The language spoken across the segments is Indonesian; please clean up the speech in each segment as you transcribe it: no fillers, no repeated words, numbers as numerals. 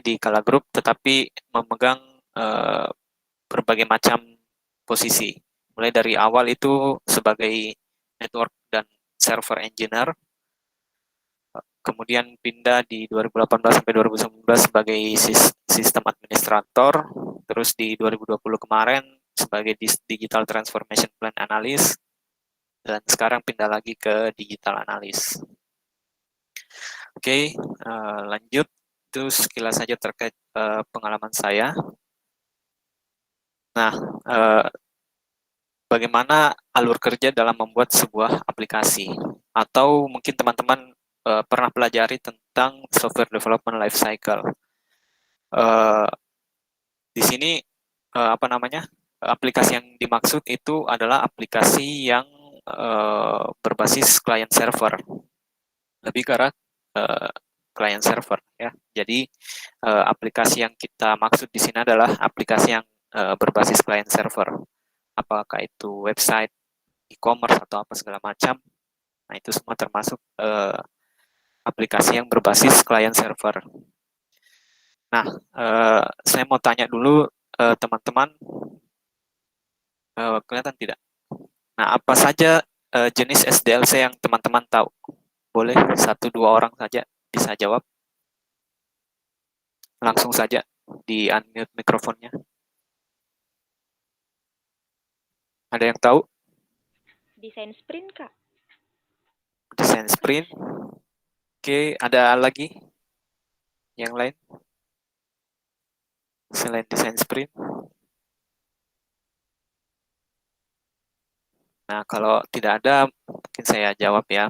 di Kala Group, tetapi memegang berbagai macam posisi. Mulai dari awal itu sebagai network dan server engineer, kemudian pindah di 2018 sampai 2019 sebagai sistem administrator, terus di 2020 kemarin sebagai digital transformation plan analyst, dan sekarang pindah lagi ke digital analyst. Oke, lanjut. Itu sekilas saja terkait pengalaman saya. Nah, bagaimana alur kerja dalam membuat sebuah aplikasi? Atau mungkin teman-teman pernah pelajari tentang software development life cycle. Di sini aplikasi yang dimaksud itu adalah aplikasi yang berbasis client server, lebih ke arah client server ya. Jadi aplikasi yang kita maksud di sini adalah aplikasi yang berbasis client server, apakah itu website, e-commerce atau apa segala macam. Nah itu semua termasuk aplikasi yang berbasis client server. Nah saya mau tanya dulu teman-teman, kelihatan tidak? Nah, apa saja jenis SDLC yang teman-teman tahu? Boleh 1-2 orang saja bisa jawab. Langsung saja di unmute mikrofonnya. Ada yang tahu? Desain sprint, Kak. Desain sprint. Oke, ada lagi? Yang lain? Selain desain sprint? Nah, kalau tidak ada, mungkin saya jawab ya.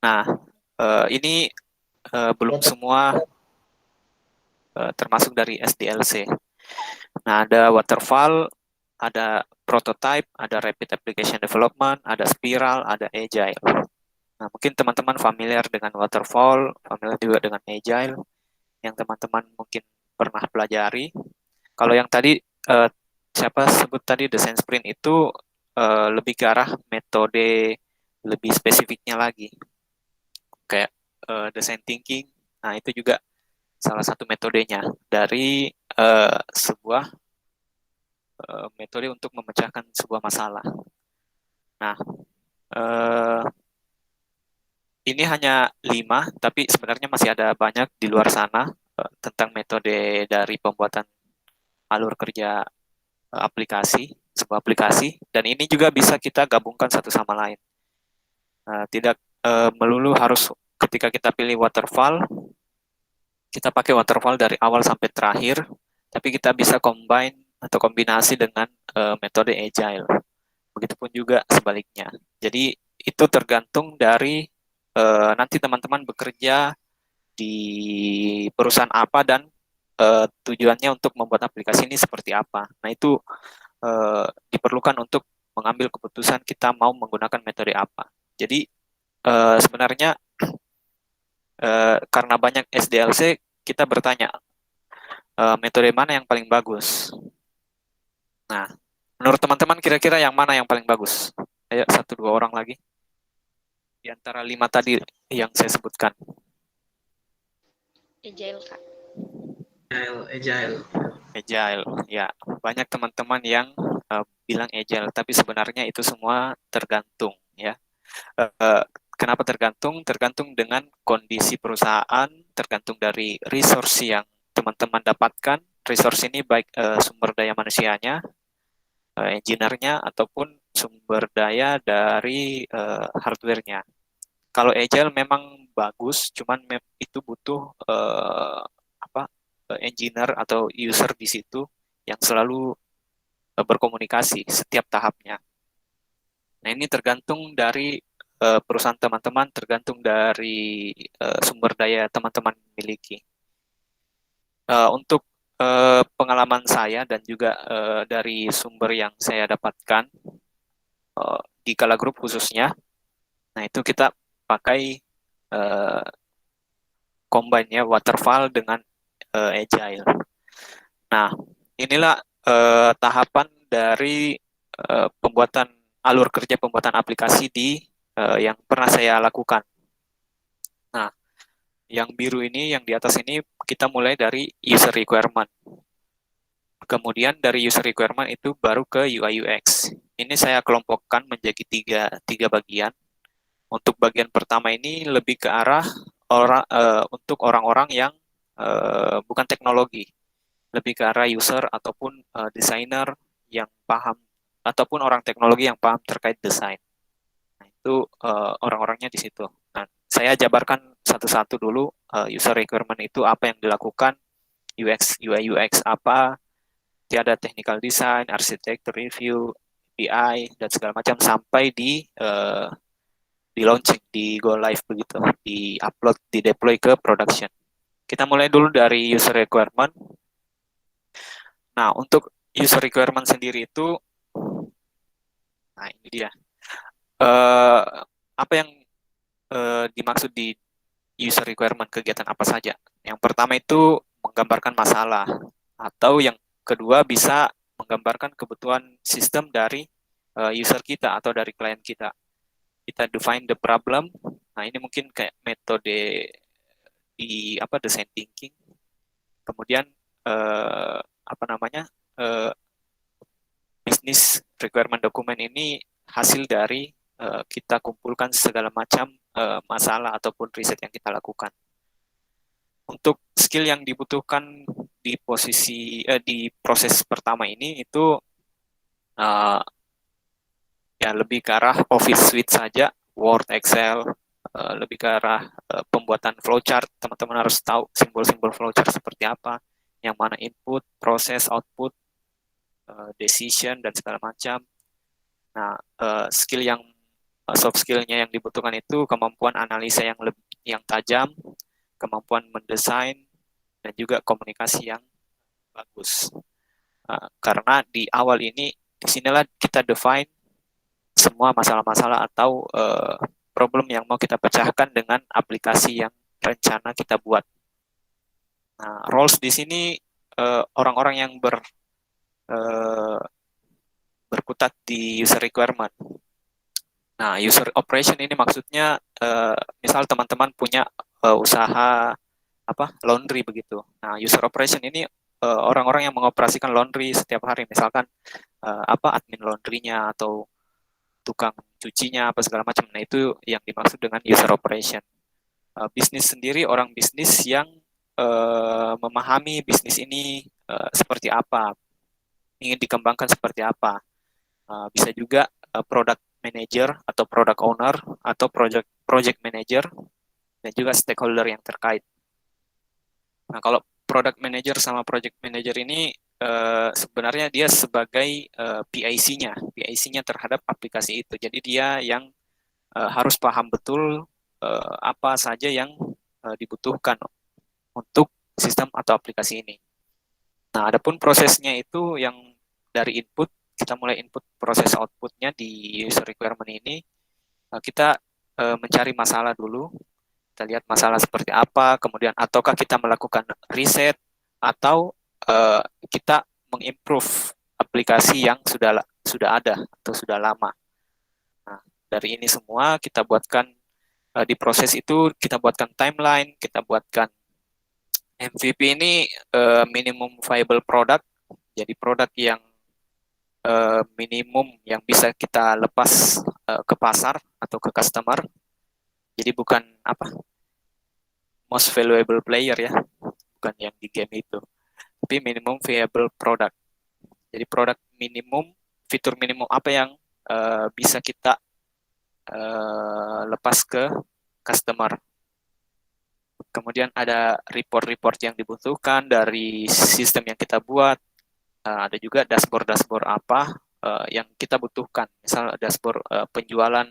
Nah, ini belum semua termasuk dari SDLC. Nah, ada waterfall, ada prototype, ada rapid application development, ada spiral, ada agile. Nah, mungkin teman-teman familiar dengan waterfall, familiar juga dengan agile, yang teman-teman mungkin pernah pelajari. Kalau yang tadi, siapa sebut tadi design sprint itu lebih ke arah metode lebih spesifiknya lagi. Kayak design thinking, nah itu juga salah satu metodenya dari sebuah metode untuk memecahkan sebuah masalah. Nah, ini hanya 5, tapi sebenarnya masih ada banyak di luar sana tentang metode dari pembuatan alur kerja sebuah aplikasi, dan ini juga bisa kita gabungkan satu sama lain. Tidak melulu harus ketika kita pilih waterfall, kita pakai waterfall dari awal sampai terakhir, tapi kita bisa combine atau kombinasi dengan metode agile. Begitupun juga sebaliknya. Jadi itu tergantung dari nanti teman-teman bekerja di perusahaan apa dan tujuannya untuk membuat aplikasi ini seperti apa. Nah itu diperlukan untuk mengambil keputusan kita mau menggunakan metode apa. Jadi sebenarnya karena banyak SDLC, kita bertanya metode mana yang paling bagus. Nah, menurut teman-teman kira-kira yang mana yang paling bagus? Ayo 1-2 orang lagi. Di antara 5 tadi yang saya sebutkan. Agile, Kak. Agile, ya. Banyak teman-teman yang bilang agile, tapi sebenarnya itu semua tergantung, ya. Kenapa tergantung? Tergantung dengan kondisi perusahaan, tergantung dari resource yang teman-teman dapatkan. Resource ini baik sumber daya manusianya, engineer-nya, ataupun sumber daya dari hardware-nya. Kalau agile memang bagus, cuman itu butuh engineer atau user di situ yang selalu berkomunikasi setiap tahapnya. Nah, ini tergantung dari perusahaan teman-teman, tergantung dari sumber daya teman-teman miliki. Untuk pengalaman saya dan juga dari sumber yang saya dapatkan di Kala Group khususnya, nah itu kita pakai combine ya, waterfall dengan agile. Nah, inilah tahapan dari pembuatan alur kerja pembuatan aplikasi yang pernah saya lakukan. Nah, Yang biru ini, yang di atas ini, kita mulai dari user requirement. Kemudian dari user requirement itu baru ke UI UX. Ini saya kelompokkan menjadi tiga bagian. Untuk bagian pertama ini lebih ke arah untuk orang-orang yang bukan teknologi, lebih ke arah user ataupun desainer yang paham, ataupun orang teknologi yang paham terkait desain. Nah, itu orang-orangnya di situ. Nah, saya jabarkan satu-satu dulu user requirement itu apa yang dilakukan, UX, UI, UX apa, ada technical design, architecture review, BI, dan segala macam sampai di launching, di go live begitu, di upload, di deploy ke production. Kita mulai dulu dari user requirement. Nah, untuk user requirement sendiri itu, nah ini dia. Uh, apa yang dimaksud di user requirement, kegiatan apa saja? Yang pertama itu menggambarkan masalah, atau yang kedua bisa menggambarkan kebutuhan sistem dari user kita atau dari klien kita. Kita define the problem. Nah, ini mungkin kayak metode di design thinking. Kemudian apa namanya? Business requirement document ini hasil dari kita kumpulkan segala macam masalah ataupun riset yang kita lakukan. Untuk skill yang dibutuhkan di proses pertama ini itu ya lebih ke arah Office Suite saja, Word, Excel, lebih ke arah pembuatan flowchart. Teman-teman harus tahu simbol-simbol flowchart seperti apa, yang mana input, proses, output, decision, dan segala macam. Nah, soft skillnya yang dibutuhkan itu kemampuan analisa yang tajam, kemampuan mendesain, dan juga komunikasi yang bagus. Karena di awal ini, disinilah kita define semua masalah-masalah atau problem yang mau kita pecahkan dengan aplikasi yang rencana kita buat. Nah, roles di sini orang-orang yang berkutat di user requirement. Nah, user operation ini maksudnya misal teman-teman punya usaha laundry begitu. Nah, user operation ini orang-orang yang mengoperasikan laundry setiap hari, misalkan admin laundrynya atau tukang cucinya apa segala macam. Nah, itu yang dimaksud dengan user operation. Bisnis sendiri, orang bisnis yang memahami bisnis ini seperti apa, ingin dikembangkan seperti apa. Bisa juga product manager atau product owner atau project manager, dan juga stakeholder yang terkait. Nah, kalau product manager sama project manager ini sebenarnya dia sebagai PIC-nya terhadap aplikasi itu. Jadi dia yang harus paham betul apa saja yang dibutuhkan untuk sistem atau aplikasi ini. Nah, adapun prosesnya itu yang dari input, kita mulai input proses outputnya di user requirement ini, kita mencari masalah dulu, kita lihat masalah seperti apa, kemudian ataukah kita melakukan riset, atau kita mengimprove aplikasi yang sudah ada atau sudah lama. Nah, dari ini semua kita buatkan di proses itu, kita buatkan timeline, kita buatkan MVP ini minimum viable product, jadi produk yang minimum yang bisa kita lepas ke pasar atau ke customer. Jadi bukan most valuable player ya, bukan yang di game itu, tapi minimum viable product. Jadi produk minimum, fitur minimum apa yang bisa kita lepas ke customer. Kemudian ada report-report yang dibutuhkan dari sistem yang kita buat. Ada juga dashboard-dashboard apa yang kita butuhkan. Misal dashboard penjualan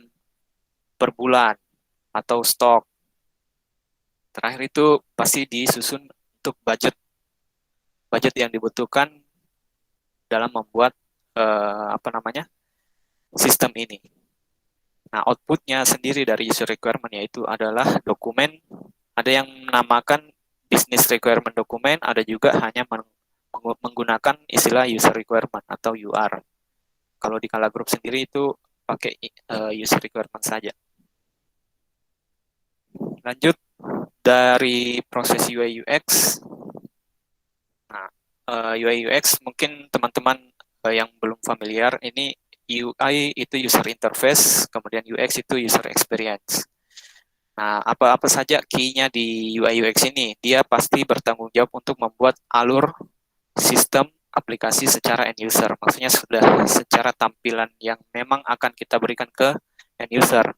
per bulan atau stok. Terakhir itu pasti disusun untuk budget yang dibutuhkan dalam membuat sistem ini. Nah, outputnya sendiri dari user requirement yaitu adalah dokumen. Ada yang menamakan business requirement dokumen, ada juga hanya menggunakan istilah user requirement atau UR. Kalau di Kala Group sendiri itu pakai user requirement saja. Lanjut dari proses UI UX. Nah, UI UX mungkin teman-teman yang belum familiar, ini UI itu user interface, kemudian UX itu user experience. Nah, apa-apa saja key-nya di UI UX ini? Dia pasti bertanggung jawab untuk membuat alur sistem aplikasi secara end user. Maksudnya sudah secara tampilan yang memang akan kita berikan ke end user.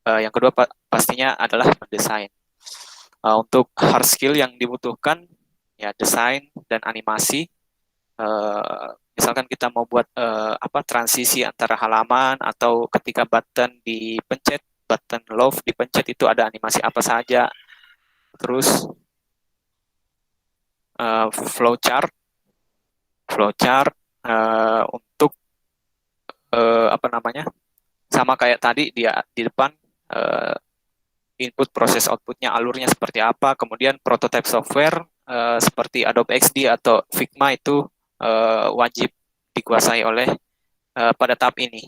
Yang kedua pastinya adalah mendesain. Untuk hard skill yang dibutuhkan ya desain dan animasi. Misalkan kita mau buat transisi antara halaman atau ketika button dipencet, button love dipencet itu ada animasi apa saja. Terus flowchart untuk sama kayak tadi dia di depan input proses outputnya alurnya seperti apa, kemudian prototype software seperti Adobe XD atau Figma itu wajib dikuasai oleh pada tahap ini.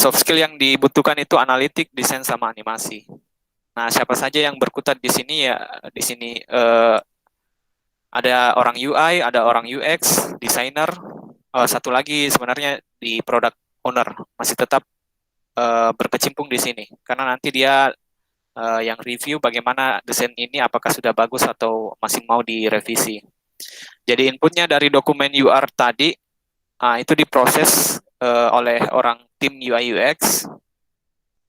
Soft skill yang dibutuhkan itu analitik, desain sama animasi. Nah, siapa saja yang berkutat di sini ya di sini ada orang UI, ada orang UX, designer, satu lagi sebenarnya di product owner masih tetap berkecimpung di sini karena nanti dia yang review bagaimana desain ini apakah sudah bagus atau masih mau direvisi. Jadi inputnya dari dokumen UR tadi itu diproses oleh orang tim UI UX,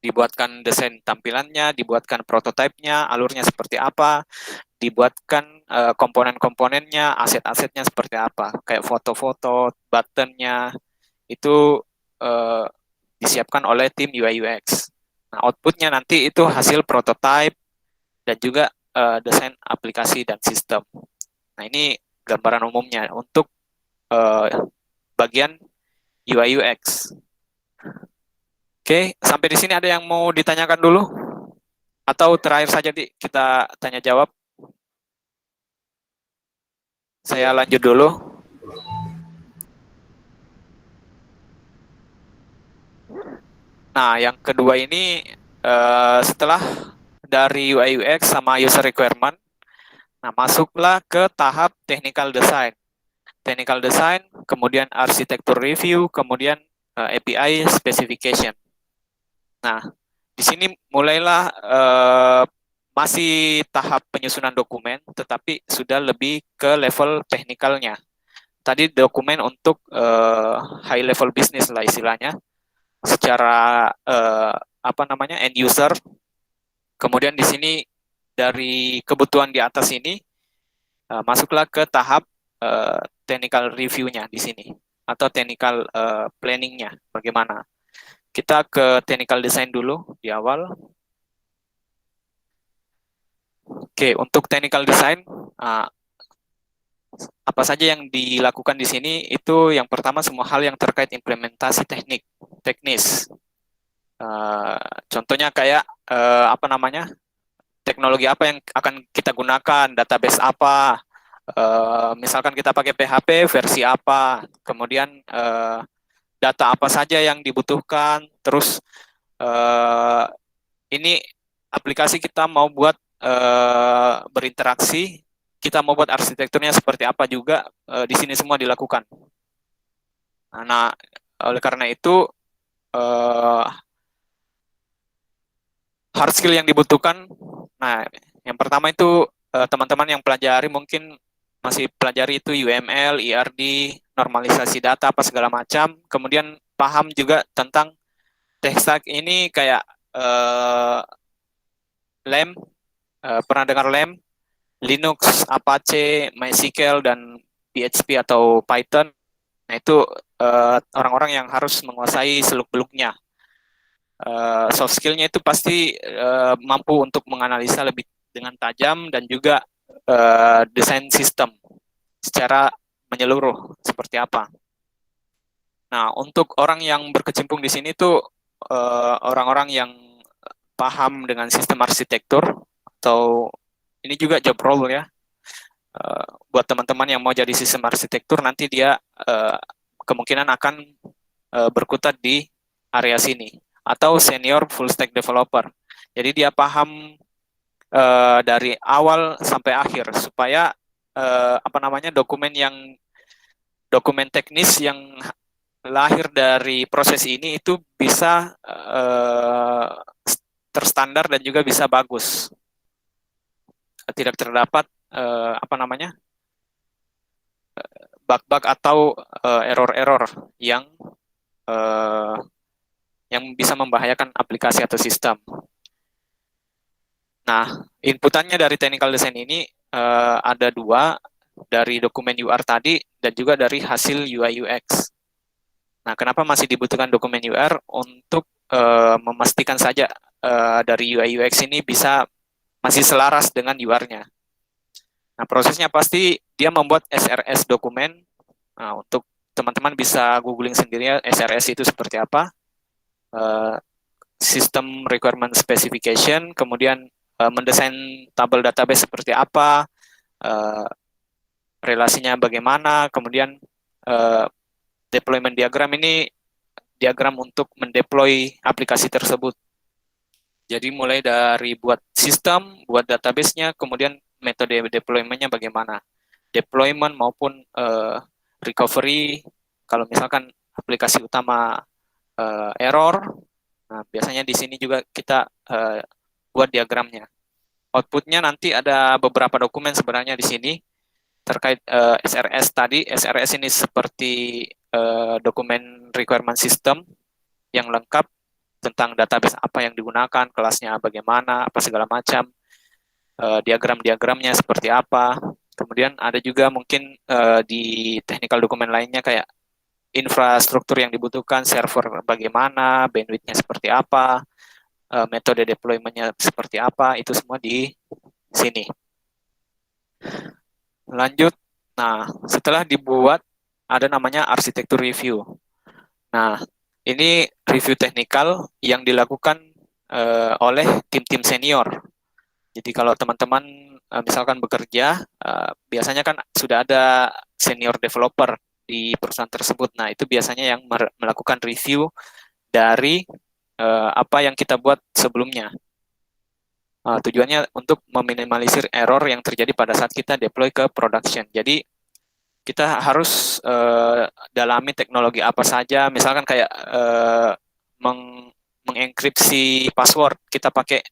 dibuatkan desain tampilannya, dibuatkan prototipenya, alurnya seperti apa, dibuatkan komponen-komponennya, aset-asetnya seperti apa, kayak foto-foto, buttonnya, itu disiapkan oleh tim UI UX. Nah, outputnya nanti itu hasil prototype dan juga desain aplikasi dan sistem. Nah, ini gambaran umumnya untuk bagian UI UX. Oke, sampai di sini ada yang mau ditanyakan dulu? Atau terakhir saja kita tanya jawab? Saya lanjut dulu. Nah, yang kedua ini setelah dari UI UX sama user requirement, nah masuklah ke tahap technical design. Technical design, kemudian architecture review, kemudian API specification. Nah, di sini mulailah masih tahap penyusunan dokumen, tetapi sudah lebih ke level teknikalnya. Tadi dokumen untuk high level business lah istilahnya, secara end user. Kemudian di sini dari kebutuhan di atas ini masuklah ke tahap technical review-nya di sini atau technical planning-nya bagaimana. Kita ke technical design dulu di awal. Oke, untuk technical design apa saja yang dilakukan di sini itu yang pertama semua hal yang terkait implementasi teknis. Contohnya kayak teknologi apa yang akan kita gunakan, database apa, misalkan kita pakai PHP versi apa, kemudian data apa saja yang dibutuhkan, terus ini aplikasi kita mau buat berinteraksi, kita mau buat arsitekturnya seperti apa juga di sini semua dilakukan. Nah, oleh karena itu hard skill yang dibutuhkan, nah yang pertama itu teman-teman yang pelajari mungkin masih pelajari itu UML, ERD, normalisasi data apa segala macam, kemudian paham juga tentang tech stack ini kayak LAMP, pernah dengar LAMP, Linux, Apache, MySQL, dan PHP atau Python. Nah, itu orang-orang yang harus menguasai seluk-beluknya. Soft skill-nya itu pasti mampu untuk menganalisa lebih dengan tajam dan juga desain sistem secara menyeluruh seperti apa. Nah, untuk orang yang berkecimpung di sini tuh orang-orang yang paham dengan sistem arsitektur atau ini juga job role ya. Buat teman-teman yang mau jadi sistem arsitektur nanti dia kemungkinan akan berkutat di area sini atau senior full stack developer. Jadi dia paham dari awal sampai akhir supaya dokumen teknis yang lahir dari proses ini itu bisa terstandar dan juga bisa bagus, tidak terdapat apa namanya bug-bug atau error-error uh, yang bisa membahayakan aplikasi atau sistem. Nah, inputannya dari technical design ini ada dua, dari dokumen UR tadi dan juga dari hasil UI UX. Nah, kenapa masih dibutuhkan dokumen UR? Untuk memastikan saja dari UI UX ini bisa masih selaras dengan UR-nya. Nah, prosesnya pasti dia membuat SRS dokumen. Nah, untuk teman-teman bisa googling sendiri ya, SRS itu seperti apa. System Requirement Specification, kemudian mendesain tabel database seperti apa, relasinya bagaimana, kemudian deployment diagram ini diagram untuk mendeploy aplikasi tersebut. Jadi mulai dari buat sistem, buat database-nya, kemudian metode deployment-nya bagaimana. Deployment maupun recovery, kalau misalkan aplikasi utama error, nah biasanya di sini juga kita buat diagramnya. Outputnya nanti ada beberapa dokumen sebenarnya di sini terkait SRS tadi. SRS ini seperti dokumen requirement system yang lengkap tentang database apa yang digunakan, kelasnya bagaimana, apa segala macam, diagram-diagramnya seperti apa. Kemudian ada juga mungkin di technical dokumen lainnya kayak infrastruktur yang dibutuhkan, server bagaimana, bandwidth-nya seperti apa, metode deployment-nya seperti apa, itu semua di sini. Lanjut, nah setelah dibuat ada namanya arsitektur review. Nah, ini review teknikal yang dilakukan oleh tim-tim senior. Jadi kalau teman-teman misalkan bekerja, biasanya kan sudah ada senior developer di perusahaan tersebut. Nah, itu biasanya yang melakukan review dari apa yang kita buat sebelumnya. Tujuannya untuk meminimalisir error yang terjadi pada saat kita deploy ke production. Jadi kita harus dalami teknologi apa saja, misalkan kayak mengenkripsi password, kita pakai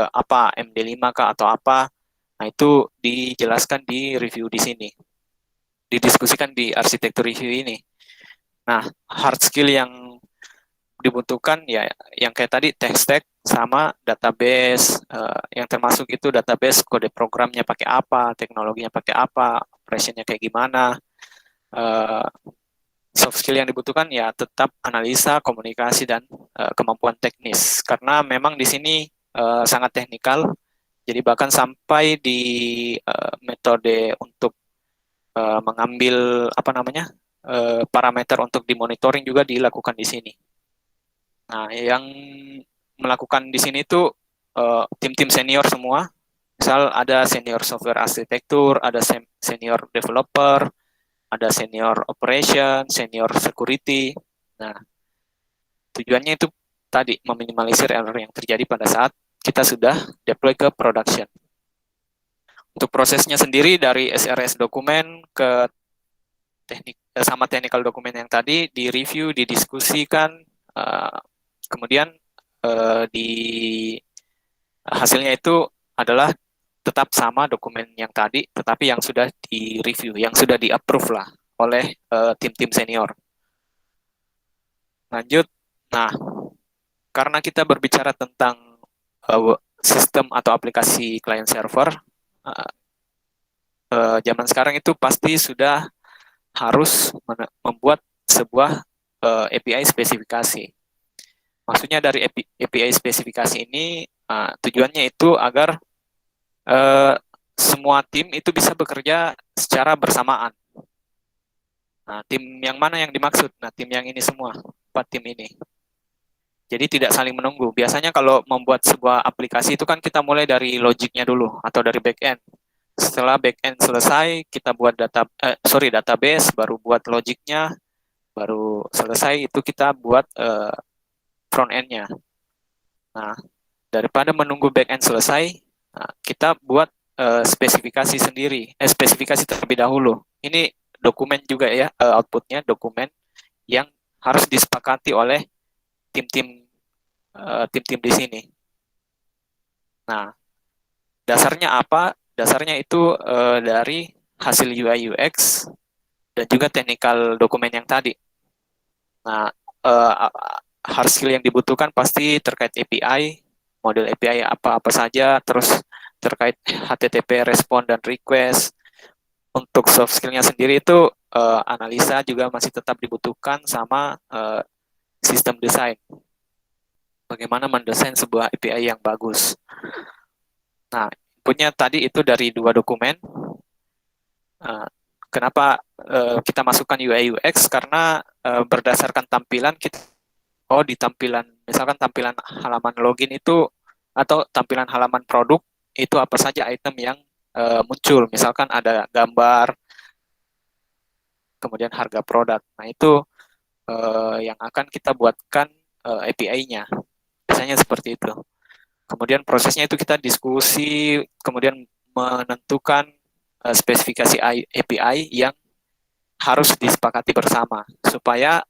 apa, MD5 kah atau apa. Nah, itu dijelaskan di review di sini, didiskusikan di arsitektur review ini. Nah, hard skill yang dibutuhkan ya yang kayak tadi tech stack sama database, yang termasuk itu database kode programnya pakai apa, teknologinya pakai apa, operationnya kayak gimana. Soft skill yang dibutuhkan ya tetap analisa, komunikasi, dan kemampuan teknis, karena memang di sini sangat teknikal. Jadi bahkan sampai di metode untuk mengambil apa namanya parameter untuk dimonitoring juga dilakukan di sini. Nah, yang melakukan di sini itu tim-tim senior semua. Misal ada senior software arsitektur, ada senior developer, ada senior operation, senior security. Nah, tujuannya itu tadi meminimalisir error yang terjadi pada saat kita sudah deploy ke production. Untuk prosesnya sendiri dari SRS dokumen ke teknik sama technical dokumen yang tadi di review, didiskusikan, kemudian di hasilnya itu adalah tetap sama dokumen yang tadi, tetapi yang sudah di review, yang sudah di approve lah oleh tim-tim senior. Lanjut, nah karena kita berbicara tentang sistem atau aplikasi client server, zaman sekarang itu pasti sudah harus membuat sebuah API spesifikasi. Maksudnya dari API spesifikasi ini tujuannya itu agar semua tim itu bisa bekerja secara bersamaan. Nah, tim yang mana yang dimaksud? Nah, tim yang ini semua, 4 tim ini. Jadi tidak saling menunggu. Biasanya kalau membuat sebuah aplikasi itu kan kita mulai dari logiknya dulu atau dari back-end. Setelah back-end selesai, kita buat database, baru buat logiknya, baru selesai itu kita buat front-end-nya. Nah, daripada menunggu back-end selesai, Nah, kita buat spesifikasi sendiri, spesifikasi terlebih dahulu. Ini dokumen juga ya, outputnya dokumen yang harus disepakati oleh tim-tim tim-tim di sini. Nah, dasarnya apa? Dasarnya itu dari hasil UI UX dan juga technical dokumen yang tadi. Nah, hard skill yang dibutuhkan pasti terkait API, model API apa-apa saja, terus terkait HTTP respon dan request. Untuk soft skillnya sendiri itu analisa juga masih tetap dibutuhkan sama sistem desain. Bagaimana mendesain sebuah API yang bagus. Nah, inputnya tadi itu dari 2 dokumen. Kenapa kita masukkan UI UX? Karena berdasarkan tampilan kita, di tampilan, misalkan tampilan halaman login itu atau tampilan halaman produk itu apa saja item yang muncul. Misalkan ada gambar, kemudian harga produk. Nah, itu yang akan kita buatkan API-nya. Biasanya seperti itu. Kemudian prosesnya itu kita diskusi, kemudian menentukan spesifikasi API yang harus disepakati bersama supaya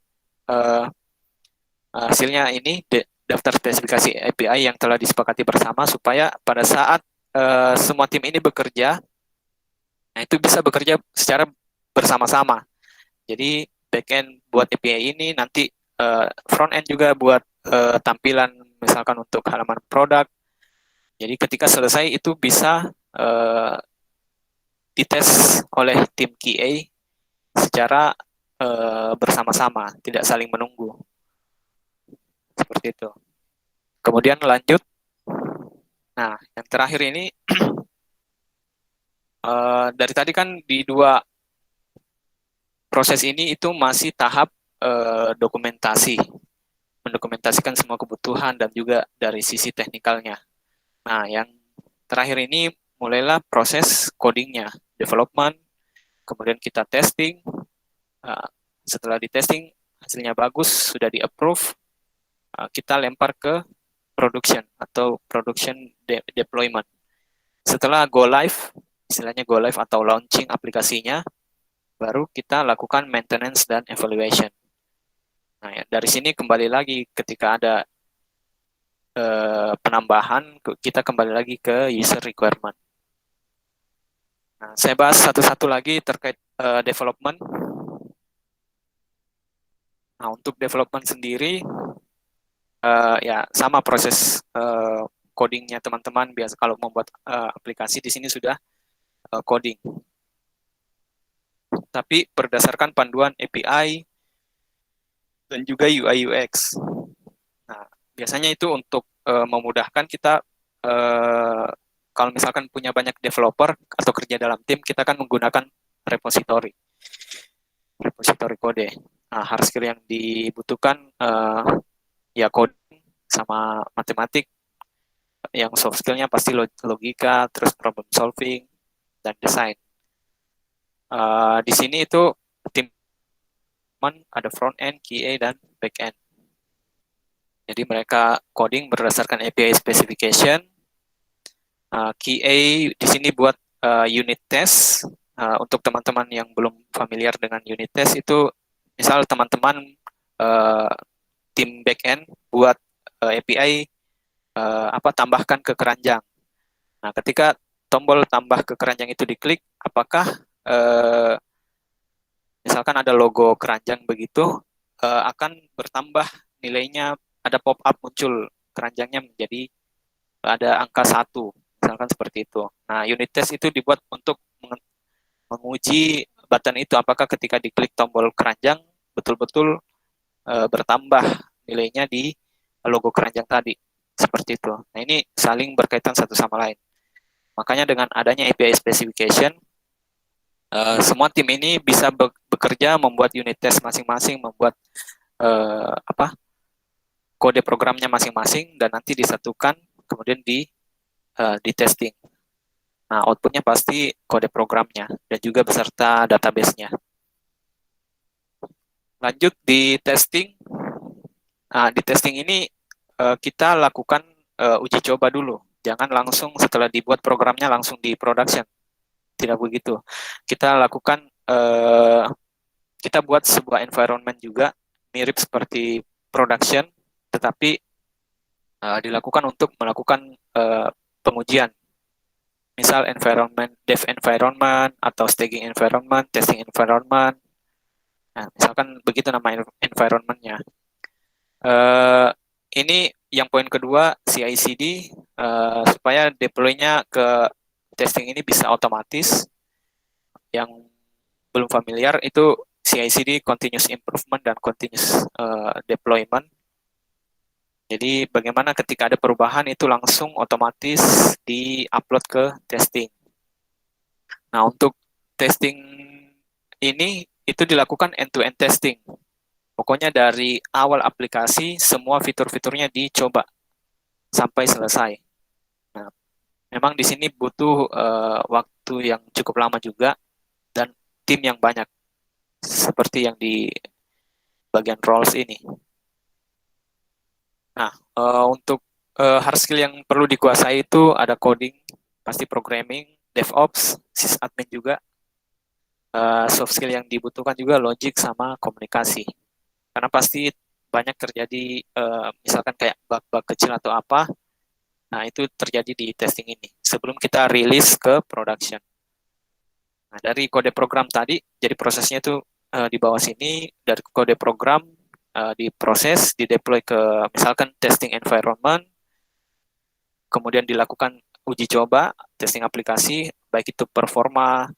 hasilnya ini daftar spesifikasi API yang telah disepakati bersama supaya pada saat semua tim ini bekerja, nah itu bisa bekerja secara bersama-sama. Jadi backend buat API ini, nanti front end juga buat tampilan misalkan untuk halaman produk. Jadi ketika selesai itu bisa dites oleh tim QA secara bersama-sama, tidak saling menunggu. Seperti itu. Kemudian lanjut. Nah, yang terakhir ini dari tadi kan di 2 proses ini itu masih tahap dokumentasi, mendokumentasikan semua kebutuhan dan juga dari sisi teknikalnya. Nah, yang terakhir ini mulailah proses codingnya, development, kemudian kita testing. Setelah di testing hasilnya bagus, sudah di approve, kita lempar ke production atau production deployment. Setelah go live, istilahnya go live atau launching aplikasinya, baru kita lakukan maintenance dan evaluation. Nah, ya, dari sini kembali lagi ketika ada penambahan, kita kembali lagi ke user requirement. Nah, saya bahas satu-satu lagi terkait development. Nah, untuk development sendiri, ya sama proses codingnya teman-teman. Biasa kalau membuat aplikasi di sini sudah coding. Tapi berdasarkan panduan API dan juga UI UX. Nah, biasanya itu untuk memudahkan kita, kalau misalkan punya banyak developer atau kerja dalam tim, kita kan menggunakan repository kode. Nah, hard skill yang dibutuhkan ya coding sama matematik. Yang soft skillnya pasti logika, terus problem solving, dan desain. Di sini itu tim ada front end, QA, dan back end. Jadi mereka coding berdasarkan API specification. QA di sini buat unit test. Untuk teman-teman yang belum familiar dengan unit test itu, misal teman-teman tim back end buat API tambahkan ke keranjang. Nah, ketika tombol tambah ke keranjang itu diklik, apakah misalkan ada logo keranjang begitu, akan bertambah nilainya, ada pop-up muncul keranjangnya menjadi ada angka 1, misalkan seperti itu. Nah, unit test itu dibuat untuk menguji button itu, apakah ketika diklik tombol keranjang betul-betul bertambah nilainya di logo keranjang tadi. Seperti itu. Nah, ini saling berkaitan satu sama lain. Makanya dengan adanya API specification, semua tim ini bisa bekerja membuat unit test masing-masing, membuat kode programnya masing-masing, dan nanti disatukan kemudian di testing. Nah, outputnya pasti kode programnya dan juga beserta database-nya. Lanjut di testing. Nah, di testing ini kita lakukan uji coba dulu. Jangan langsung setelah dibuat programnya langsung di production. Tidak begitu. Kita lakukan, kita buat sebuah environment juga mirip seperti production, tetapi dilakukan untuk melakukan pengujian. Misal environment, dev environment, atau staging environment, testing environment. Nah, misalkan begitu nama environment-nya. Ini yang poin kedua, CI/CD, supaya deploy-nya ke testing ini bisa otomatis. Yang belum familiar itu CI/CD, continuous improvement dan continuous deployment. Jadi bagaimana ketika ada perubahan itu langsung otomatis di-upload ke testing. Nah, untuk testing ini itu dilakukan end-to-end testing. Pokoknya dari awal aplikasi semua fitur-fiturnya dicoba sampai selesai. Nah, memang di sini butuh waktu yang cukup lama juga dan tim yang banyak seperti yang di bagian roles ini. Nah, untuk hard skill yang perlu dikuasai itu ada coding, pasti programming, DevOps, sysadmin juga. Soft skill yang dibutuhkan juga logic sama komunikasi. Karena pasti banyak terjadi, misalkan kayak bug-bug kecil atau apa, nah itu terjadi di testing ini sebelum kita rilis ke production. Nah, dari kode program tadi, jadi prosesnya itu di bawah sini, dari kode program diproses, dideploy ke misalkan testing environment, kemudian dilakukan uji coba, testing aplikasi, baik itu performa,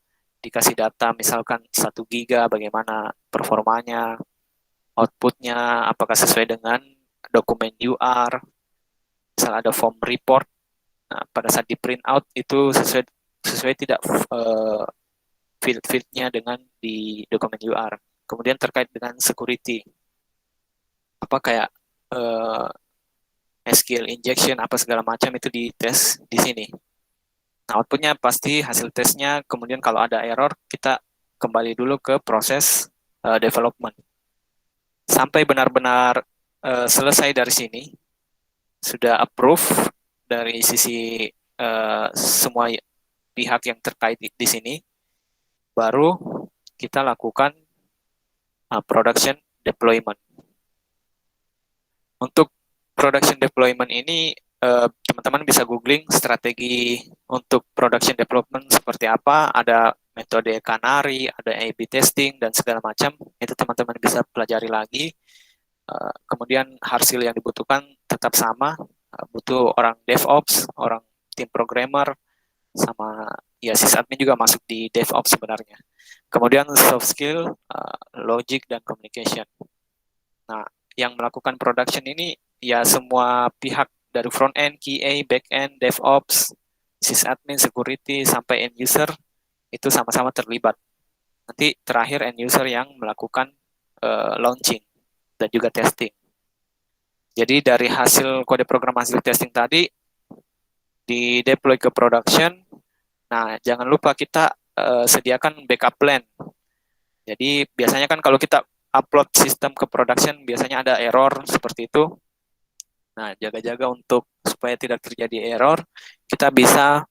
dikasih data misalkan 1 giga, bagaimana performanya, outputnya, apakah sesuai dengan dokumen UR, misal ada form report, nah, pada saat di print out itu sesuai tidak field-fieldnya dengan di dokumen UR. Kemudian terkait dengan security, apa kayak SQL injection apa segala macam itu dites di sini. Nah, outputnya pasti hasil tesnya, kemudian kalau ada error kita kembali dulu ke proses development. Sampai benar-benar selesai dari sini, sudah approve dari sisi semua pihak yang terkait di sini, baru kita lakukan production deployment. Untuk production deployment ini, teman-teman bisa googling strategi untuk production development seperti apa, ada metode Canary, ada A/B testing, dan segala macam, itu teman-teman bisa pelajari lagi. Kemudian hard skill yang dibutuhkan tetap sama, butuh orang DevOps, orang tim programmer, sama ya sysadmin juga masuk di DevOps sebenarnya. Kemudian soft skill, logic, dan communication. Nah, yang melakukan production ini ya semua pihak dari front end, QA, back end, DevOps, sysadmin, security, sampai end user itu sama-sama terlibat. Nanti terakhir end user yang melakukan launching dan juga testing. Jadi dari hasil kode program hasil testing tadi di deploy ke production. Nah, jangan lupa kita sediakan backup plan. Jadi biasanya kan kalau kita upload sistem ke production biasanya ada error seperti itu. Nah, jaga-jaga untuk supaya tidak terjadi error, kita bisa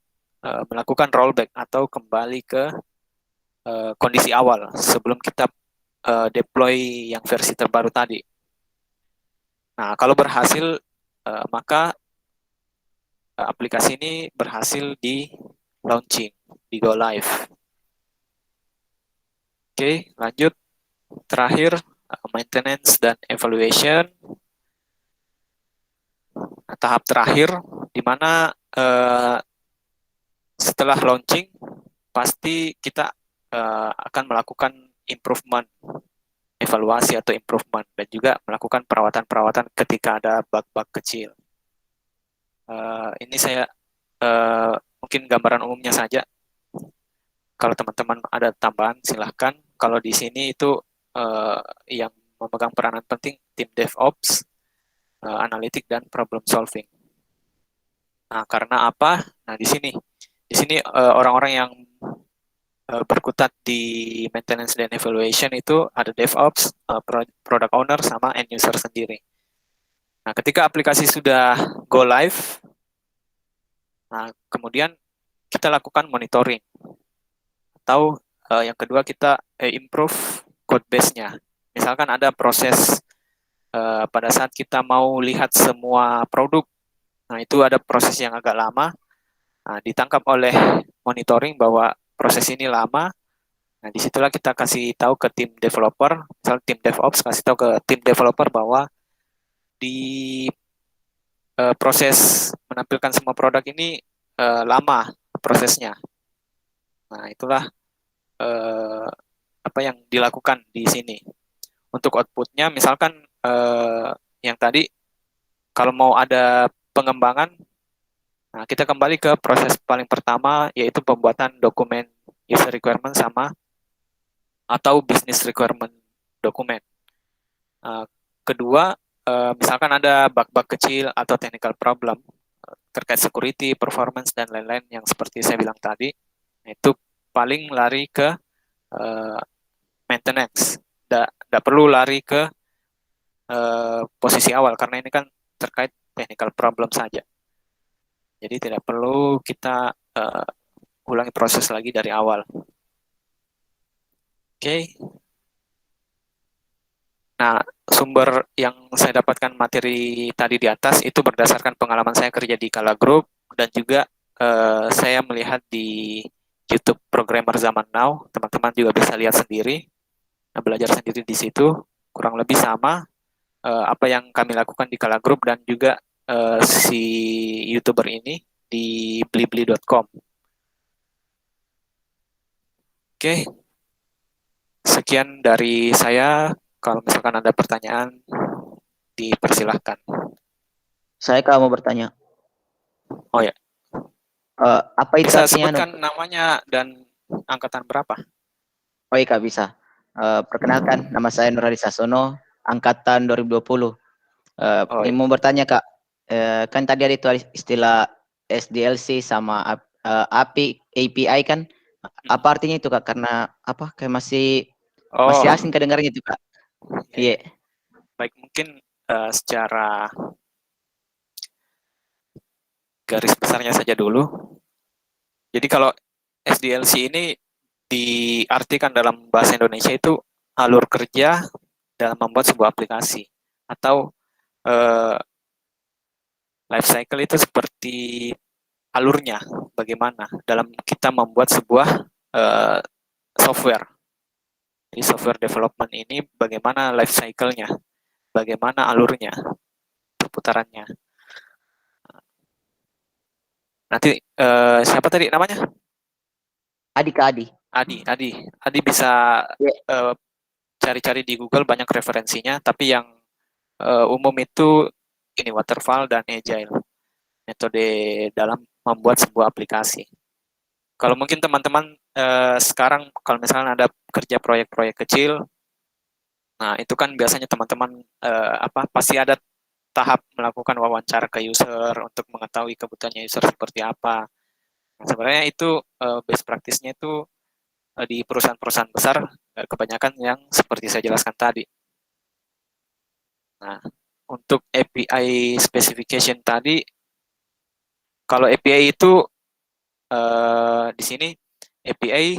melakukan rollback atau kembali ke kondisi awal sebelum kita deploy yang versi terbaru tadi. Nah, kalau berhasil, maka aplikasi ini berhasil di launching, di go live. Oke, lanjut. Terakhir, maintenance dan evaluation. Nah, tahap terakhir, di mana setelah launching, pasti kita akan melakukan improvement, evaluasi atau improvement, dan juga melakukan perawatan-perawatan ketika ada bug-bug kecil. Ini saya mungkin gambaran umumnya saja. Kalau teman-teman ada tambahan, silahkan. Kalau di sini itu yang memegang peranan penting tim DevOps, analitik, dan problem solving. Nah, karena apa? Nah, di sini orang-orang yang berkutat di maintenance dan evaluation itu ada DevOps, product owner, sama end user sendiri. Nah, ketika aplikasi sudah go live, Nah, kemudian kita lakukan monitoring atau yang kedua kita improve code base-nya. Misalkan ada proses pada saat kita mau lihat semua produk, nah itu ada proses yang agak lama. Nah, ditangkap oleh monitoring bahwa proses ini lama. Nah, disitulah kita kasih tahu ke tim developer, misal tim DevOps kasih tahu ke tim developer bahwa di proses menampilkan semua produk ini lama prosesnya. Nah, itulah eh, apa yang dilakukan di sini. Untuk outputnya, misalkan yang tadi, kalau mau ada pengembangan, nah kita kembali ke proses paling pertama, yaitu pembuatan dokumen user requirement sama atau business requirement dokumen. Kedua, misalkan ada bug-bug kecil atau technical problem terkait security, performance, dan lain-lain yang seperti saya bilang tadi, itu paling lari ke uh, maintenance. Tidak perlu lari ke posisi awal, karena ini kan terkait technical problem saja. Jadi tidak perlu kita ulangi proses lagi dari awal. Oke. Nah, sumber yang saya dapatkan materi tadi di atas itu berdasarkan pengalaman saya kerja di Kala Group dan juga saya melihat di YouTube Programmer Zaman Now. Teman-teman juga bisa lihat sendiri, belajar sendiri di situ. Kurang lebih sama apa yang kami lakukan di Kala Group dan juga si YouTuber ini di blibli.com. Oke, sekian dari saya. Kalau misalkan ada pertanyaan, dipersilahkan. Saya kalau mau bertanya. Oh ya, apa itu bisa artinya? sebutkan namanya dan angkatan berapa? Oh iya Kak, bisa. Perkenalkan, nama saya Nur Hadi Sasono, angkatan 2020. Oh Ini ya. mau bertanya Kak, kan tadi ada itu istilah SDLC sama API kan? Apa artinya itu Kak? Karena apa? Kayak masih Oh, asing kedengarannya itu Kak. ya, ya. Iya. Baik, mungkin secara garis besarnya saja dulu. Jadi kalau SDLC ini diartikan dalam bahasa Indonesia itu alur kerja dalam membuat sebuah aplikasi, atau life cycle itu seperti alurnya bagaimana dalam kita membuat sebuah software. Jadi software development ini bagaimana life cycle-nya, bagaimana alurnya, perputarannya. Nanti siapa tadi namanya? Adi Kak Adi. Adi bisa Yeah. cari-cari di Google, banyak referensinya. Tapi yang umum itu ini waterfall dan agile, metode dalam membuat sebuah aplikasi. Kalau mungkin teman-teman sekarang kalau misalnya ada kerja proyek-proyek kecil, nah itu kan biasanya teman-teman pasti ada tahap melakukan wawancara ke user untuk mengetahui kebutuhannya user seperti apa. Nah, sebenarnya itu best practice-nya itu di perusahaan-perusahaan besar kebanyakan yang seperti saya jelaskan tadi. Nah, untuk API specification tadi, kalau API itu di sini API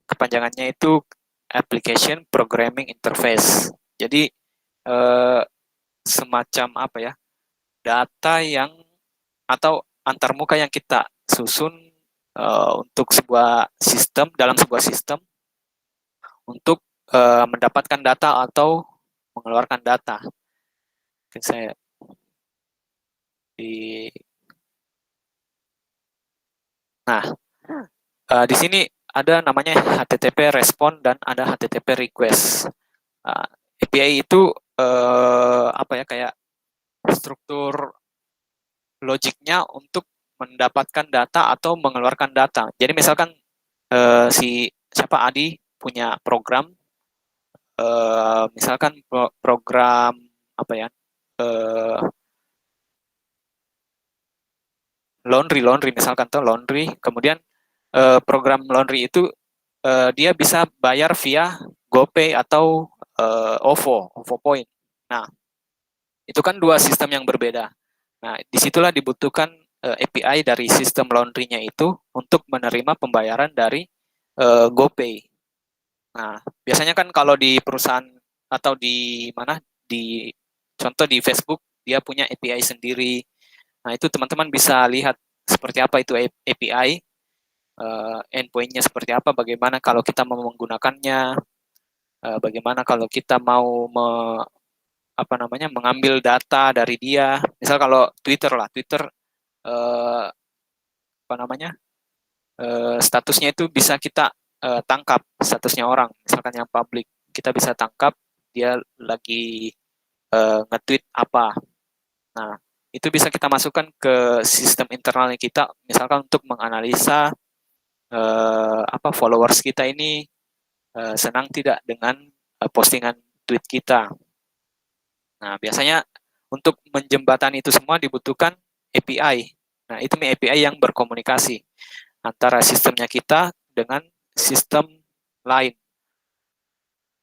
kepanjangannya itu Application Programming Interface. Jadi semacam apa ya, data yang atau antarmuka yang kita susun untuk sebuah sistem, dalam sebuah sistem untuk mendapatkan data atau mengeluarkan data. Mungkin saya di Nah, di sini ada namanya HTTP respon dan ada HTTP request. API itu apa ya, kayak struktur logiknya untuk mendapatkan data atau mengeluarkan data. Jadi misalkan si siapa Adi punya program, misalkan program apa ya, laundry misalkan tuh laundry, kemudian program laundry itu dia bisa bayar via GoPay atau OVO Point. Nah, itu kan dua sistem yang berbeda. Nah, disitulah dibutuhkan API dari sistem laundry-nya itu untuk menerima pembayaran dari GoPay. Nah, biasanya kan kalau di perusahaan atau di mana, di contoh di Facebook, dia punya API sendiri. Nah, itu teman-teman bisa lihat seperti apa itu API, endpoint-nya seperti apa, bagaimana kalau kita mau menggunakannya, bagaimana kalau kita mau mengambil data dari dia. Misal kalau Twitter lah, Twitter eh, statusnya itu bisa kita tangkap, statusnya orang, misalkan yang publik, kita bisa tangkap dia lagi nge-tweet apa. Nah, itu bisa kita masukkan ke sistem internalnya kita, misalkan untuk menganalisa followers kita ini senang tidak dengan postingan tweet kita. Nah, biasanya untuk menjembatani itu semua dibutuhkan API. Nah, itu API yang berkomunikasi antara sistemnya kita dengan sistem lain.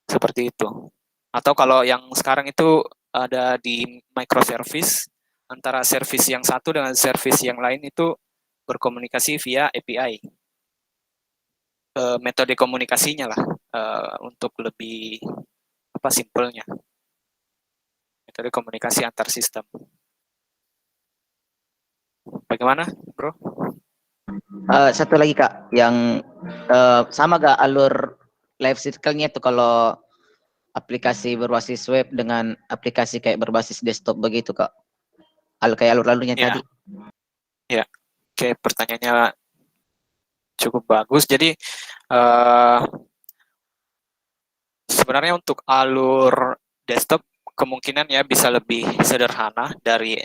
Seperti itu. Atau kalau yang sekarang itu ada di microservice, antara service yang satu dengan service yang lain itu berkomunikasi via API. Metode komunikasinya lah, untuk lebih simpelnya. Metode komunikasi antar sistem. Bagaimana, bro? Satu lagi Kak, yang sama gak alur life cycle-nya itu kalau aplikasi berbasis web dengan aplikasi kayak berbasis desktop begitu Kak? Kayak alur-alurnya Ya, tadi. ya. Oke, pertanyaannya cukup bagus. Jadi sebenarnya untuk alur desktop kemungkinan ya bisa lebih sederhana dari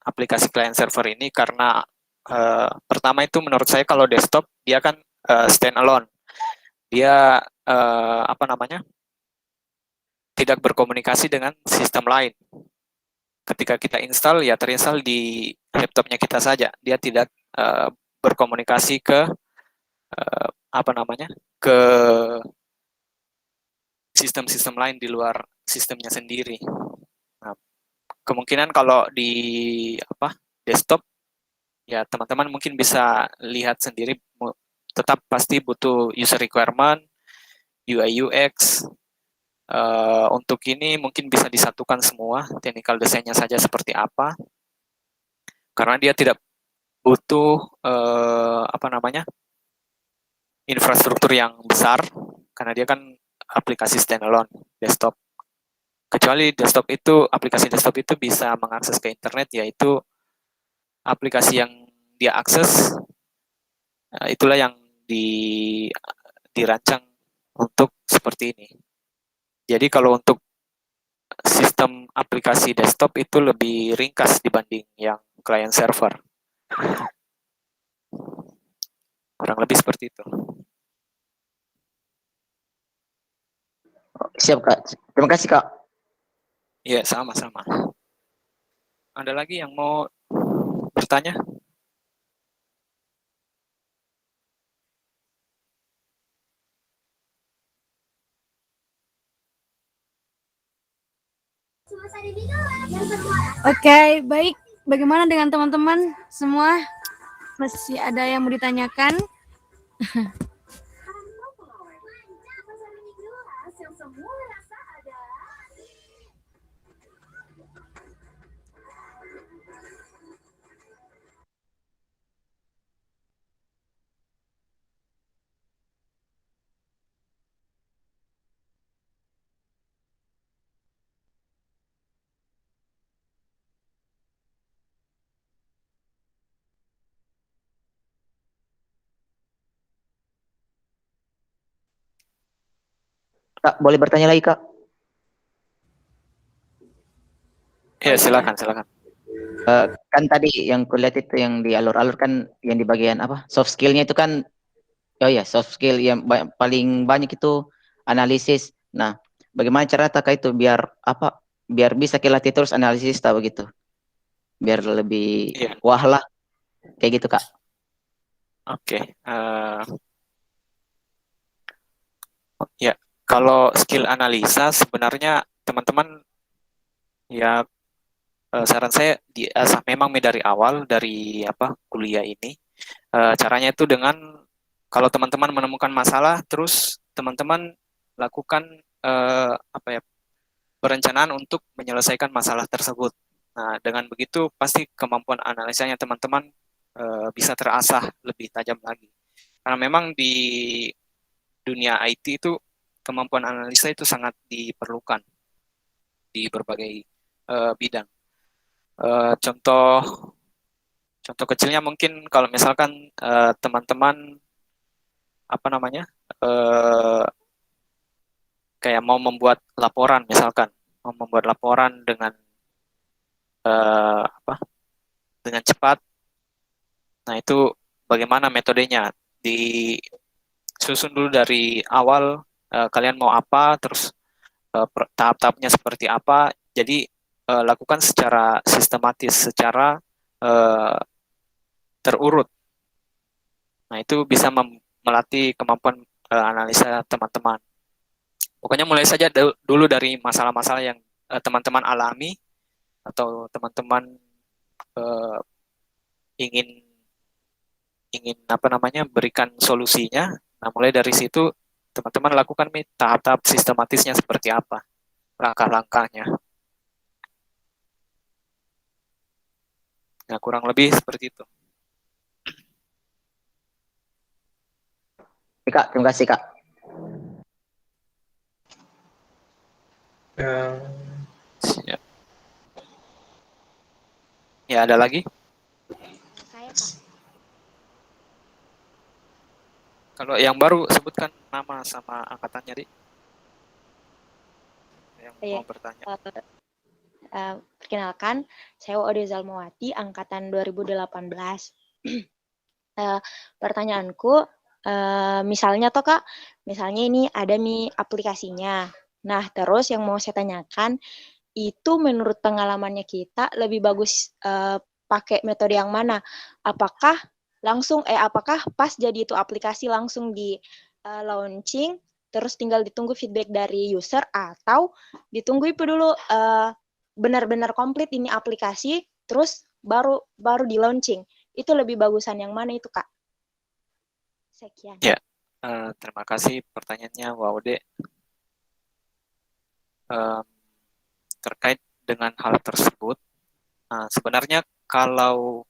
aplikasi client server ini, karena pertama itu menurut saya kalau desktop dia kan standalone, dia tidak berkomunikasi dengan sistem lain. Ketika kita install ya terinstall di laptopnya kita saja, dia tidak berkomunikasi ke ke sistem-sistem lain di luar sistemnya sendiri. Nah, kemungkinan kalau di desktop ya teman-teman mungkin bisa lihat sendiri, tetap pasti butuh user requirement, UI UX. Untuk ini mungkin bisa disatukan semua, technical desainnya saja seperti apa, karena dia tidak butuh infrastruktur yang besar, karena dia kan aplikasi standalone desktop. Kecuali aplikasi desktop itu bisa mengakses ke internet, yaitu aplikasi yang dia akses, itulah yang dirancang untuk seperti ini. Jadi kalau untuk sistem aplikasi desktop itu lebih ringkas dibanding yang client server. Kurang lebih seperti itu. Siap Kak. Terima kasih Kak. Iya, sama-sama. Ada lagi yang mau bertanya? Oke, baik. Bagaimana dengan teman-teman semua? Masih ada yang mau ditanyakan? Kak, boleh bertanya lagi Kak? Ya, silakan. Kan tadi yang kulihat itu yang di alur-alur kan yang di bagian soft skill-nya itu kan, oh ya, soft skill yang paling banyak itu analisis. Nah, bagaimana cara Kak itu biar bisa dilatih terus analisis tahu gitu, biar lebih Iya, wah lah kayak gitu Kak. oke. Ya, kalau skill analisa sebenarnya teman-teman ya saran saya memang dari awal dari kuliah ini caranya itu dengan kalau teman-teman menemukan masalah terus teman-teman lakukan perencanaan untuk menyelesaikan masalah tersebut. Nah, dengan begitu pasti kemampuan analisanya teman-teman bisa terasah lebih tajam lagi. Karena memang di dunia IT itu kemampuan analisa itu sangat diperlukan di berbagai bidang. Contoh contoh kecilnya mungkin kalau misalkan teman-teman eh, kayak mau membuat laporan misalkan mau membuat laporan dengan eh, apa dengan cepat. Nah, itu bagaimana metodenya? Disusun dulu dari awal kalian mau apa, terus tahap-tahapnya seperti apa. Jadi lakukan secara sistematis, secara eh, terurut. Nah, itu bisa melatih kemampuan analisa teman-teman. Pokoknya mulai saja dulu dari masalah-masalah yang teman-teman alami atau teman-teman eh, ingin ingin berikan solusinya. Nah, mulai dari situ teman-teman lakukan tahap-tahap sistematisnya seperti apa, langkah-langkahnya. Nah, kurang lebih seperti itu. Kak, terima kasih Kak. Siap. Ya, ada lagi? Saya, Kak. Kalau yang baru sebutkan nama sama angkatannya, Dik. Yang Iya. mau bertanya. Perkenalkan, saya Ode Zalmawati, angkatan 2018. Pertanyaanku, misalnya toh Kak, misalnya ini ada nih aplikasinya. Nah, terus yang mau saya tanyakan, itu menurut pengalamannya kita lebih bagus pakai metode yang mana? Apakah apakah pas jadi itu aplikasi langsung di launching, terus tinggal ditunggu feedback dari user, atau ditunggu itu dulu benar-benar komplit ini aplikasi, terus baru di launching. Itu lebih bagusan yang mana itu, Kak? Sekian. Ya, terima kasih pertanyaannya, Waude. Terkait dengan hal tersebut, sebenarnya kalau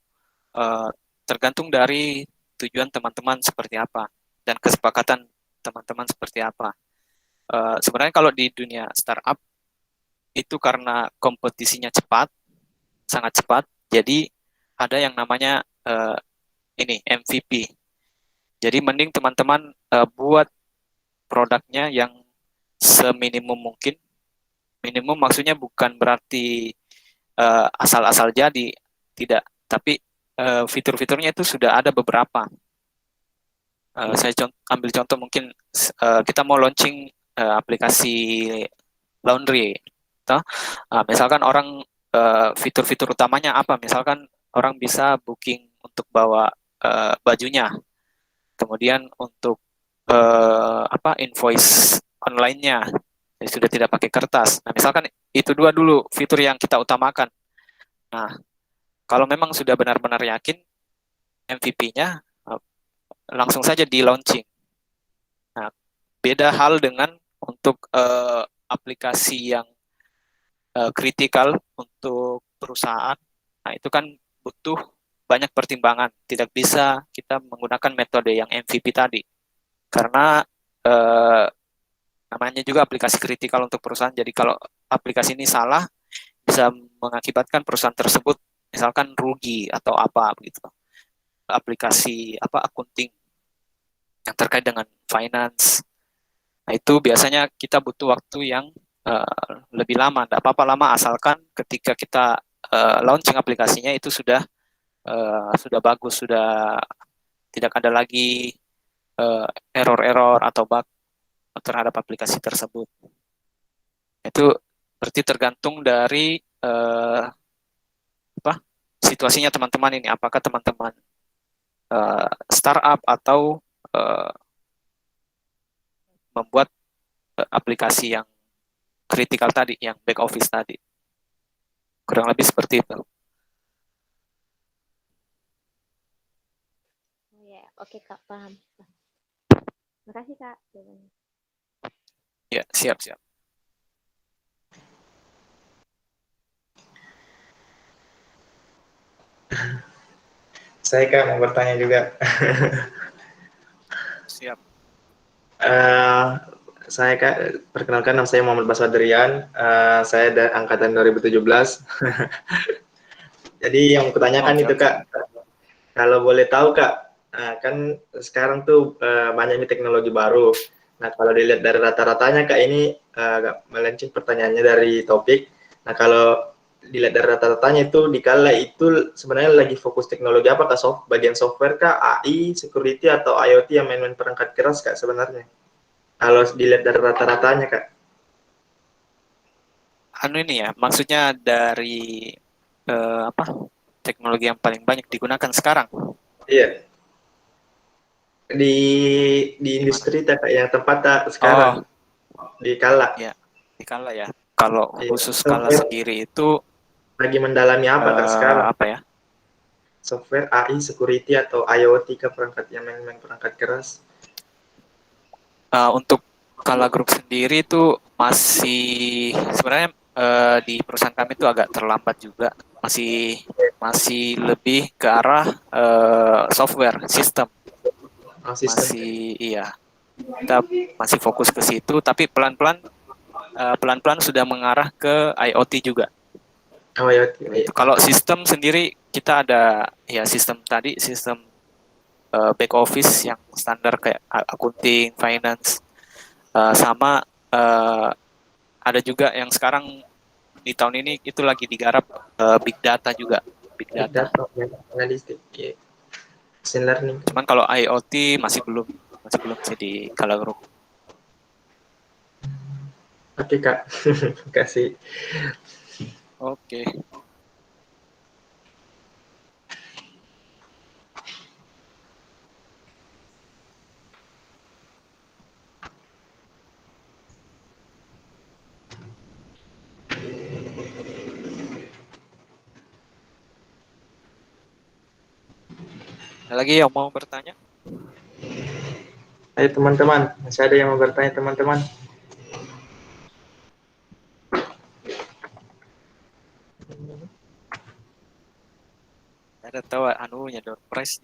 tergantung dari tujuan teman-teman seperti apa dan kesepakatan teman-teman seperti apa. Sebenarnya kalau di dunia startup itu karena kompetisinya cepat, sangat cepat, jadi ada yang namanya ini MVP. Jadi mending teman-teman buat produknya yang seminimum mungkin. Minimum maksudnya bukan berarti asal-asal jadi, tidak. Tapi fitur-fiturnya itu sudah ada beberapa. Saya ambil contoh mungkin kita mau launching aplikasi laundry. Toh? Misalkan orang fitur-fitur utamanya apa? Misalkan orang bisa booking untuk bawa bajunya, kemudian untuk invoice online-nya jadi sudah tidak pakai kertas. Nah, misalkan itu dua dulu fitur yang kita utamakan. Nah, kalau memang sudah benar-benar yakin MVP-nya, langsung saja di launching. Nah, beda hal dengan untuk aplikasi yang kritikal untuk perusahaan. Nah, itu kan butuh banyak pertimbangan. Tidak bisa kita menggunakan metode yang MVP tadi. Karena namanya juga aplikasi kritikal untuk perusahaan. Jadi kalau aplikasi ini salah, bisa mengakibatkan perusahaan tersebut misalkan rugi atau apa begitu. Aplikasi akunting yang terkait dengan finance. Nah, itu biasanya kita butuh waktu yang lebih lama. Tidak apa-apa lama asalkan ketika kita launching aplikasinya itu sudah bagus, sudah tidak ada lagi error-error atau bug terhadap aplikasi tersebut. Itu berarti tergantung dari situasinya teman-teman ini. Apakah teman-teman startup atau membuat aplikasi yang kritikal tadi, yang back office tadi. kurang lebih seperti itu. Oh ya, oke Kak, paham. Makasih Kak jawabannya. Ya, siap. Saya Kak mau bertanya juga. Siap. Eh, saya Kak, perkenalkan nama saya Muhammad Baswadrian. Saya dari angkatan 2017. Jadi yang kutanyakan Oke, itu oke. Kak, kalau boleh tahu Kak, kan sekarang tuh banyak nih teknologi baru. Nah kalau dilihat dari rata-ratanya Kak ini agak melenceng pertanyaannya dari topik. Nah kalau dilihat dari rata-ratanya itu dikala itu sebenarnya lagi fokus teknologi apakah bagian software kah, AI, security atau IoT yang main-main perangkat keras Kak sebenarnya? Kalau dilihat dari rata-ratanya Kak. Anu ini ya, maksudnya dari apa? Teknologi yang paling banyak digunakan sekarang. Iya. Di Gimana? industri Kak yang tempat tak Oh, sekarang di Kala. ya, di Kala ya. Kalau Iya. khusus Kala Software sendiri itu lagi mendalami apa Kak sekarang? apa ya? Software, AI, security atau IoT ke perangkat yang main perangkat keras? Untuk Kala Group sendiri itu masih sebenarnya di perusahaan kami itu agak terlambat juga. Masih lebih ke arah software, sistem. Sistem. Iya. Kita masih fokus ke situ, tapi pelan-pelan sudah mengarah ke IoT juga. Oh, IoT. Itu kalau sistem sendiri kita ada ya sistem back office yang standar kayak accounting, finance, sama ada juga yang sekarang di tahun ini itu lagi digarap big data juga, big Big data. data, analistik, machine learning. Cuman kalau IoT masih belum sih di Kala Group. Oke Kak, kasih. Oke. Ada lagi yang mau bertanya? Ayo teman-teman, masih ada yang mau bertanya teman-teman? Ada tahu anunya door prize.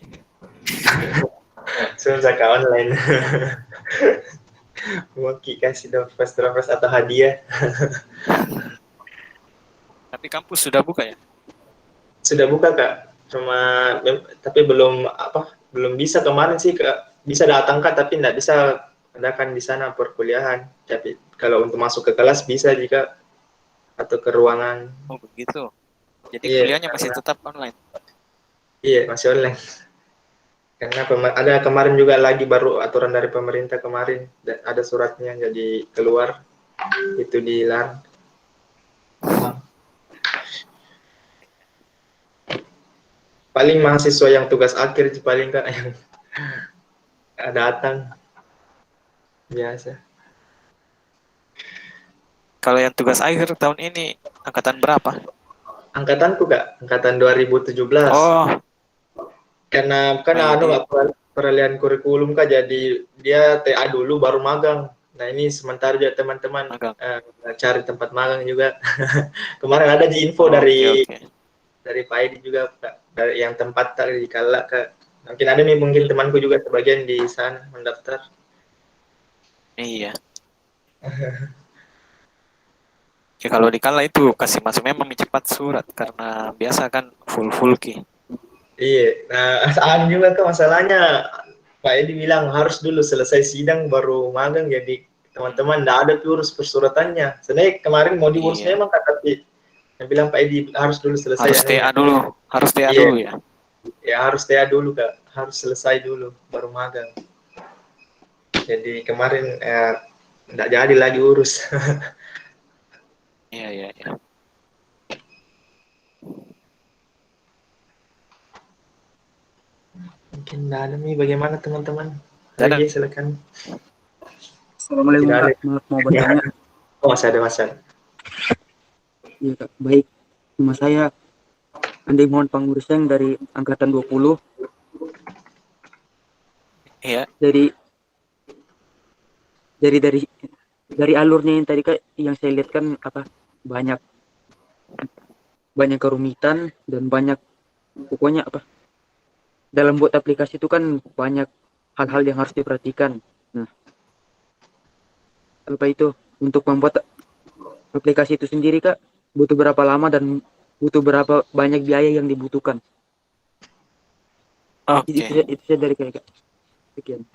Susah Kak online. Mau kasih dropes atau hadiah? Tapi kampus sudah buka ya? Sudah buka Kak, tapi belum bisa kemarin sih Kak. Bisa datang Kak, tapi tidak bisa adakan di sana perkuliahan. Tapi kalau untuk masuk ke kelas bisa jika atau ke ruangan. Oh begitu. Jadi Iya, kuliahnya masih tetap online. iya masih online. Karena ada kemarin juga lagi baru aturan dari pemerintah kemarin, ada suratnya jadi keluar itu dilarang. Paling mahasiswa yang tugas akhir paling Kak yang datang biasa. Kalau yang tugas akhir tahun ini angkatan berapa? Angkatanku Kak, angkatan 2017. Oh, Karena iya anu di Kak, peralihan kurikulum Kak, jadi dia TA dulu baru magang. Nah ini sementara juga teman-teman magang. cari tempat magang juga. Kemarin ada di info Oke. dari Pak Edi juga Kak, dari yang tempat tadi Kala Kak. Mungkin ada nih mungkin temanku juga sebagian di sana mendaftar. Iya. Ya kalau di Kala itu kasih masuk memang cepat surat karena biasa kan full key. Iya, nah saat juga Kak masalahnya Pak Edi bilang harus dulu selesai sidang baru magang, jadi teman-teman tidak ada tuh urus persuratannya. Sebenarnya kemarin mau diurus Iya. memang Kak, tapi yang bilang Pak Edi harus dulu selesai Harus TA anunya. dulu. Harus TA Iya, dulu ya. ya harus TA dulu Kak, harus selesai dulu baru magang. Jadi kemarin tidak jadi lagi urus. Iya. Mungkin tidak ada nih, bagaimana teman-teman? Ada. Lagi silakan. Assalamualaikum Tidak Kak, ada. mau bertanya. Oh, masih ada. Iya Kak, baik. Nama saya Andi Mohon Pangurseng dari angkatan 20. Iya, Dari dari dari dari alurnya yang tadi Kak, yang saya lihat kan apa banyak banyak kerumitan dan banyak pokoknya apa dalam buat aplikasi itu kan banyak hal-hal yang harus diperhatikan. Nah, apa itu untuk membuat aplikasi itu sendiri Kak butuh berapa lama dan butuh berapa banyak biaya yang dibutuhkan. oke, Itu saya dari Kak. Sekian.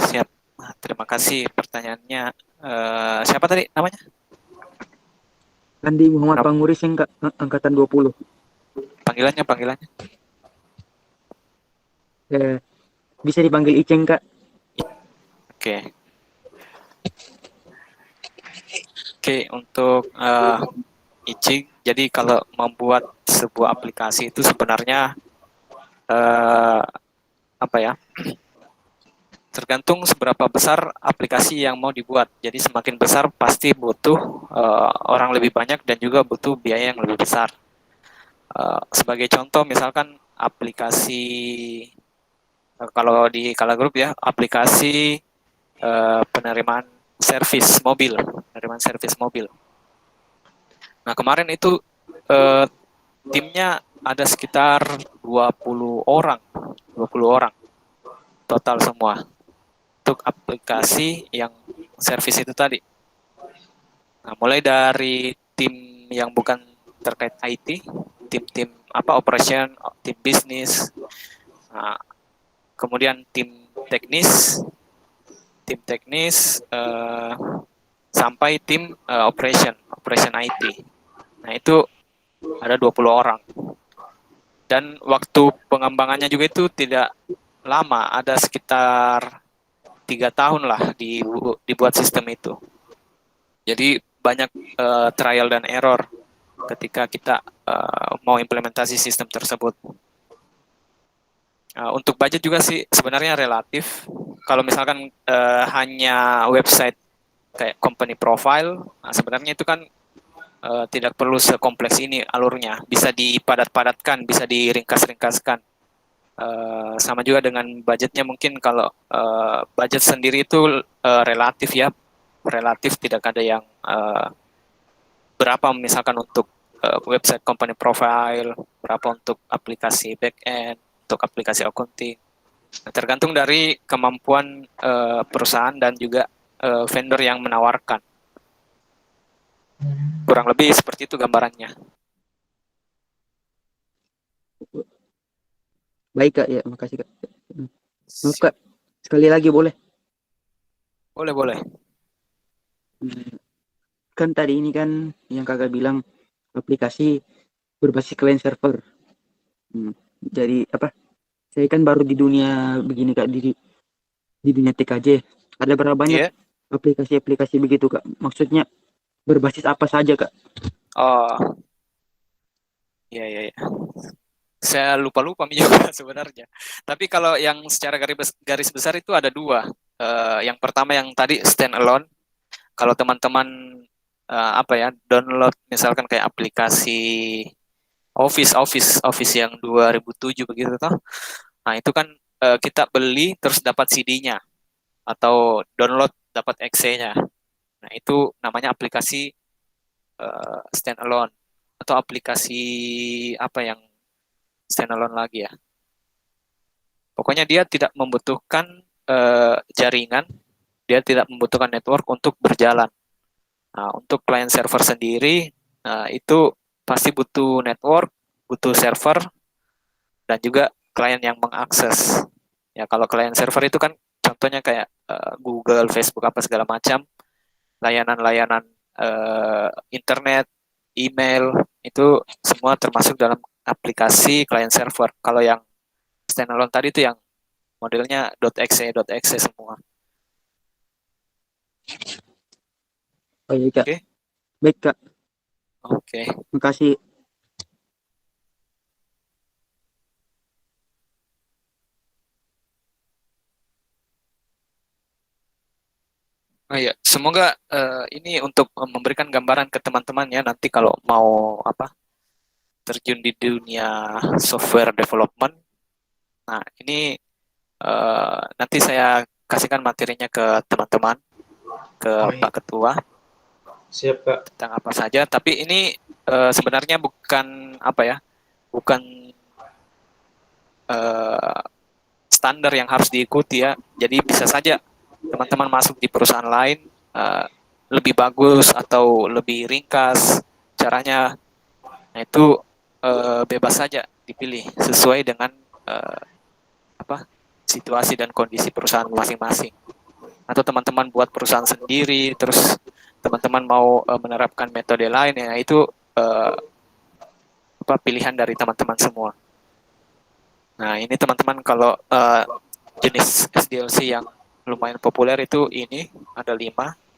siap. Nah, terima kasih pertanyaannya. Siapa tadi namanya? Andi Muhammad Nama- Panguriseng Kak, angkatan 20. Panggilannya. Eh, bisa dipanggil Iceng Kak. Oke, oke untuk Icing. Jadi kalau membuat sebuah aplikasi itu sebenarnya eh, apa ya? Tergantung seberapa besar aplikasi yang mau dibuat. Jadi semakin besar pasti butuh orang lebih banyak dan juga butuh biaya yang lebih besar. Sebagai contoh misalkan aplikasi kalau di Kala Group ya, aplikasi penerimaan servis mobil. Nah, kemarin itu eh, timnya ada sekitar 20 orang, 20 orang total semua untuk aplikasi yang servis itu tadi. Nah, mulai dari tim yang bukan terkait IT, tim-tim operation, tim bisnis, nah, kemudian tim teknis sampai tim operation IT. Nah, itu ada 20 orang. Dan waktu pengembangannya juga itu tidak lama, ada sekitar 3 tahun lah dibuat sistem itu. Jadi banyak trial dan error ketika kita mau implementasi sistem tersebut. Untuk budget juga sih sebenarnya relatif. Kalau misalkan hanya website kayak company profile, nah sebenarnya itu kan tidak perlu sekompleks ini alurnya. Bisa dipadat-padatkan, bisa diringkas-ringkaskan. Sama juga dengan budgetnya mungkin kalau budget sendiri itu relatif ya, relatif tidak ada yang berapa misalkan untuk website company profile, berapa untuk aplikasi back-end, untuk aplikasi accounting. Nah, tergantung dari kemampuan perusahaan dan juga vendor yang menawarkan. Kurang lebih seperti itu gambarannya. Baik Kak, ya makasih Kak. Maaf Siap. Kak, sekali lagi boleh. Boleh. Kan tadi ini kan yang Kakak bilang aplikasi berbasis client server. Jadi apa? Saya kan baru di dunia begini Kak, di dunia TKJ. Ada berapa banyak Iya. aplikasi-aplikasi begitu Kak? Maksudnya berbasis apa saja Kak? Oh, iya. Saya lupa juga sebenarnya. Tapi kalau yang secara garis besar itu ada dua. Yang pertama yang tadi standalone. Kalau teman-teman download misalkan kayak aplikasi Office yang 2007 begitu toh. Nah, itu kan kita beli terus dapat CD-nya atau download dapat exe-nya. Nah, itu namanya aplikasi standalone atau aplikasi apa yang standalone lagi ya. Pokoknya dia tidak membutuhkan jaringan, dia tidak membutuhkan network untuk berjalan. Nah, untuk client server sendiri, itu pasti butuh network, butuh server, dan juga klien yang mengakses. Ya, kalau client server itu kan contohnya kayak Google, Facebook, apa segala macam, layanan-layanan internet, email, itu semua termasuk dalam aplikasi client server. Kalau yang standalone tadi itu yang modelnya .exe semua. Oh iya Kak. Oke, Baik Kak, oke. makasih. Oh iya, semoga ini untuk memberikan gambaran ke teman-teman ya nanti kalau mau apa terjun di dunia software development. Nah, ini nanti saya kasihkan materinya ke teman-teman, ke Oh, iya. Pak Ketua Siap, Kak. tentang apa saja. Tapi ini sebenarnya bukan apa ya, bukan eh, standar yang harus diikuti ya. Jadi bisa saja teman-teman masuk di perusahaan lain eh, lebih bagus atau lebih ringkas caranya. Nah itu bebas saja dipilih sesuai dengan eh, apa situasi dan kondisi perusahaan masing-masing. Atau teman-teman buat perusahaan sendiri, terus teman-teman mau menerapkan metode lain ya itu eh, apa pilihan dari teman-teman semua. Nah ini teman-teman kalau jenis SDLC yang lumayan populer itu ini ada 5,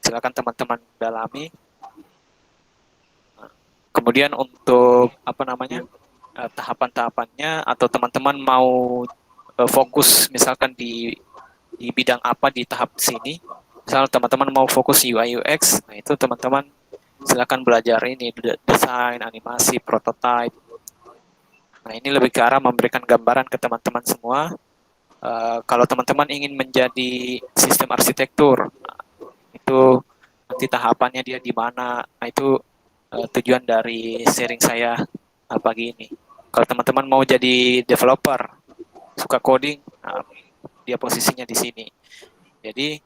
silakan teman-teman dalami. Kemudian untuk apa namanya tahapan-tahapannya atau teman-teman mau fokus misalkan di bidang apa di tahap sini. Misal teman-teman mau fokus UI UX, nah itu teman-teman silakan belajar ini desain, animasi, prototype. Nah ini lebih ke arah memberikan gambaran ke teman-teman semua. Kalau teman-teman ingin menjadi sistem arsitektur, nah, itu nanti tahapannya dia di mana. Nah itu tujuan dari sharing saya pagi ini. Kalau teman-teman mau jadi developer, suka coding, nah, dia posisinya di sini. Jadi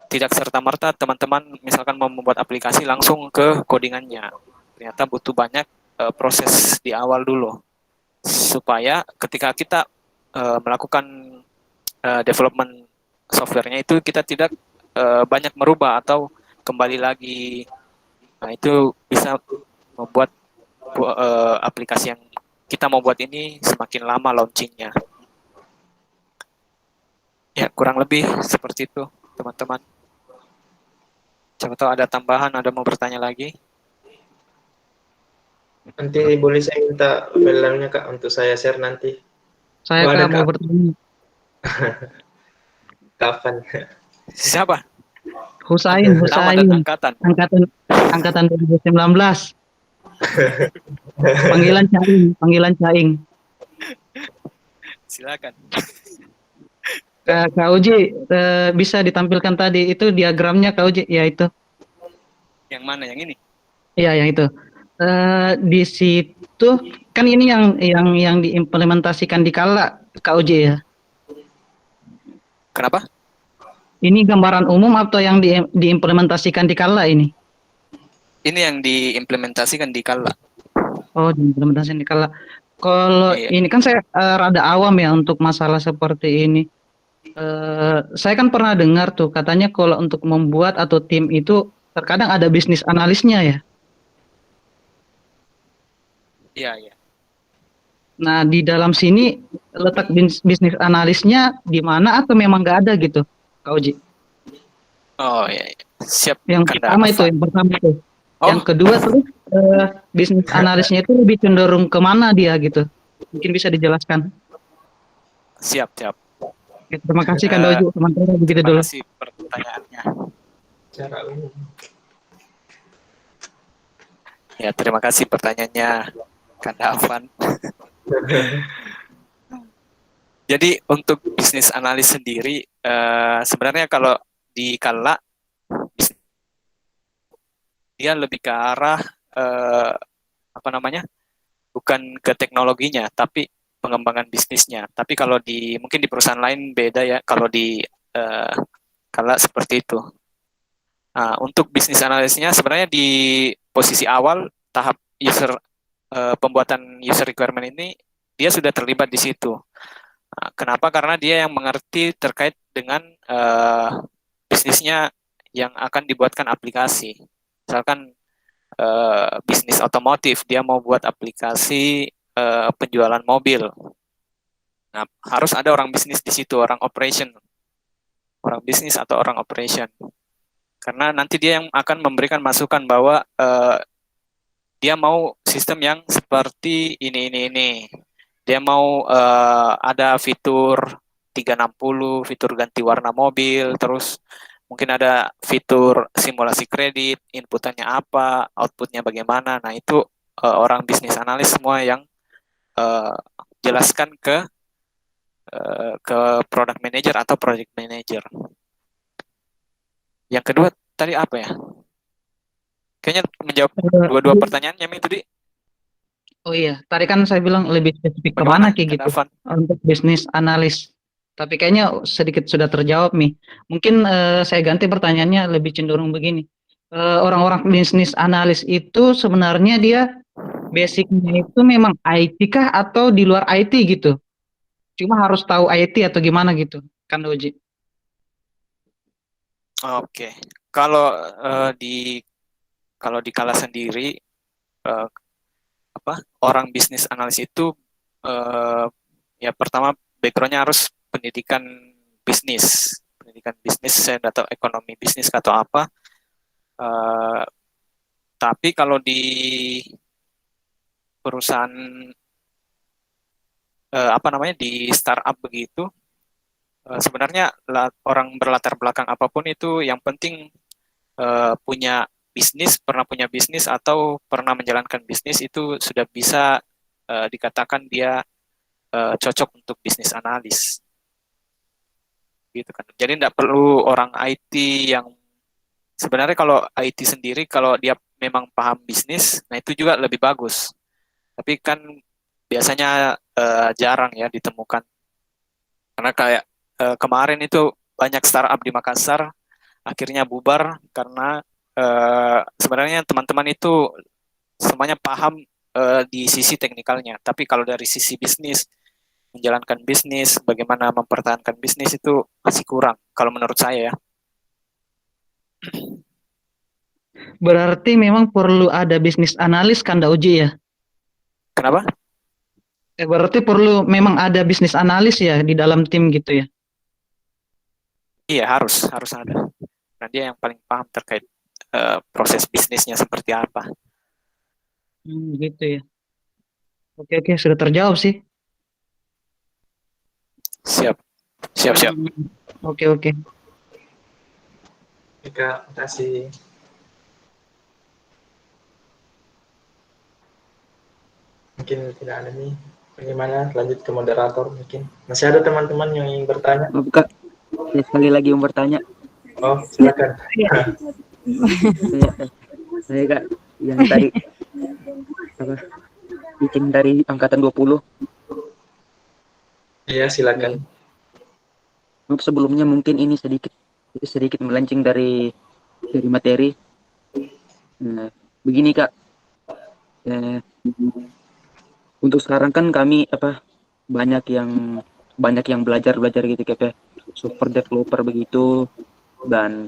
tidak serta-merta teman-teman misalkan mau membuat aplikasi langsung ke codingannya. Ternyata butuh banyak proses di awal dulu supaya ketika kita melakukan development softwarenya itu kita tidak banyak merubah atau kembali lagi. Nah, itu bisa membuat aplikasi yang kita mau buat ini semakin lama launchingnya. Ya, kurang lebih seperti itu, teman-teman. Coba tahu ada tambahan, ada mau bertanya lagi? Nanti boleh saya minta filenya, Kak, untuk saya share nanti. Saya Oh, ada Kak mau Kak. bertanya. Kapan? Siapa? Husain, Nama dan Husain. angkatan. Angkatan 2019. Panggilan Caing. Silakan. Kak Uji, bisa ditampilkan tadi itu diagramnya Kak Uji, ya itu. Yang mana? Yang ini? Iya, yang itu. Di situ kan ini yang diimplementasikan di Kala Kak Uji ya. Kenapa? Ini gambaran umum atau yang diimplementasikan di Kala ini? Ini yang diimplementasikan di Kala. Oh, diimplementasikan di Kala. Kalau Iya. ini kan saya rada awam ya untuk masalah seperti ini. Saya kan pernah dengar tuh katanya kalau untuk membuat atau tim itu terkadang ada bisnis analisnya ya. Iya, iya. Nah, di dalam sini letak bisnis analisnya di mana atau memang nggak ada gitu, Kak Uji? Oh, iya, iya. Siap. Yang pertama itu, Oh, Yang kedua tuh bisnis analisnya itu lebih cenderung kemana dia gitu? Mungkin bisa dijelaskan. siap, siap. Oke, terima kasih Kak Uji, sementara begitu Terima dulu. kasih pertanyaannya. Cara umum. Ya, terima kasih pertanyaannya, Kak Afan. Jadi untuk bisnis analis sendiri, sebenarnya kalau di Kala, dia lebih ke arah apa namanya, bukan ke teknologinya, tapi pengembangan bisnisnya. Tapi kalau mungkin di perusahaan lain beda ya. Kalau di Kala seperti itu. Nah, untuk bisnis analisnya sebenarnya di posisi awal tahap pembuatan user requirement ini dia sudah terlibat di situ. Nah, kenapa? Karena dia yang mengerti terkait dengan bisnisnya yang akan dibuatkan aplikasi. Misalkan bisnis otomotif, dia mau buat aplikasi penjualan mobil. Nah, harus ada orang bisnis di situ, orang bisnis atau orang operation. Karena nanti dia yang akan memberikan masukan bahwa dia mau sistem yang seperti ini. Dia mau ada fitur 360, fitur ganti warna mobil, terus mungkin ada fitur simulasi kredit, inputannya apa, outputnya bagaimana. Nah, itu orang bisnis analis semua yang jelaskan ke product manager atau project manager. Yang kedua tadi apa ya? Kayaknya menjawab dua-dua pertanyaannya Mi tadi. Oh iya, tadi kan saya bilang lebih spesifik Bagaimana, kemana kayak gitu Kak Davan? untuk bisnis analis. Tapi kayaknya sedikit sudah terjawab nih. Mungkin saya ganti pertanyaannya lebih cenderung begini. Orang-orang bisnis analis itu sebenarnya dia basicnya itu memang IT kah atau di luar IT gitu? Cuma harus tahu IT atau gimana gitu, kan Doji? Oke, kalau di Kala sendiri eh, orang bisnis analis itu ya pertama backgroundnya harus pendidikan bisnis saya nggak tahu ekonomi bisnis atau apa. Tapi kalau di perusahaan di startup begitu, sebenarnya orang berlatar belakang apapun itu yang penting pernah punya bisnis atau pernah menjalankan bisnis itu sudah bisa dikatakan dia cocok untuk bisnis analis, gitu kan. Jadi tidak perlu orang IT yang sebenarnya kalau IT sendiri kalau dia memang paham bisnis, nah itu juga lebih bagus. Tapi kan biasanya jarang ya ditemukan. Karena kayak kemarin itu banyak startup di Makassar akhirnya bubar karena sebenarnya teman-teman itu semuanya paham di sisi teknikalnya, tapi kalau dari sisi bisnis, menjalankan bisnis, bagaimana mempertahankan bisnis itu masih kurang kalau menurut saya ya. Berarti memang perlu ada bisnis analis kan Uji ya? Kenapa? Berarti perlu memang ada bisnis analis ya di dalam tim gitu ya? Iya, harus ada. Nah, dia yang paling paham terkait proses bisnisnya seperti apa. Gitu ya. Oke, sudah terjawab sih. Siap. Oke. Oke, Kak, makasih. Mungkin tidak ada nih. Bagaimana? Lanjut ke moderator mungkin. Masih ada teman-teman yang ingin bertanya? Maaf, Kak, saya sekali lagi mau bertanya. Oh, silakan. Saya Kak, yang tadi apa? Izin dari angkatan 20. Iya, silakan. Maaf sebelumnya mungkin ini sedikit melenceng dari materi. Nah, begini Kak. Untuk sekarang kan kami banyak yang belajar gitu kayak software developer begitu, dan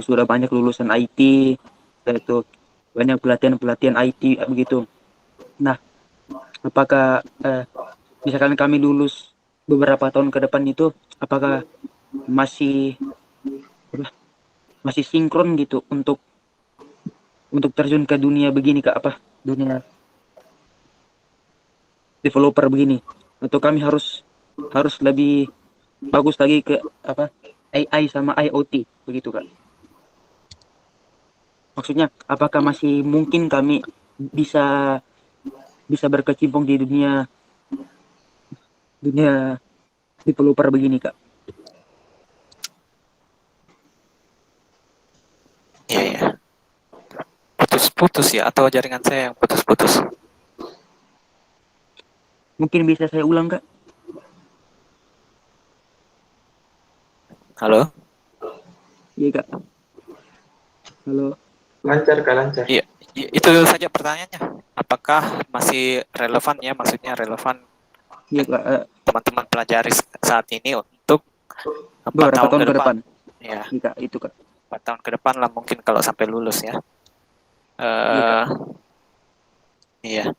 sudah banyak lulusan IT, yaitu banyak pelatihan IT begitu. Nah, apakah misalkan kami lulus beberapa tahun ke depan itu, apakah masih sinkron gitu untuk terjun ke dunia begini Kak, dunia developer begini, atau kami harus lebih bagus lagi ke AI sama IoT begitu Kak? Maksudnya apakah masih mungkin kami bisa berkecimpung di dunia developer begini Kak? Iya. Putus-putus ya, atau jaringan saya yang putus-putus? Mungkin bisa saya ulang Kak? Halo? Iya Kak. Halo. Lancar, Kak, lancar. Iya, itu saja pertanyaannya. Apakah masih relevan ya, maksudnya relevan Iya Kak. teman-teman pelajari saat ini untuk 4 Beberapa tahun ke depan? Ya. Iya Kak, itu Kak. 4 tahun ke depan lah mungkin kalau sampai lulus ya. Iya.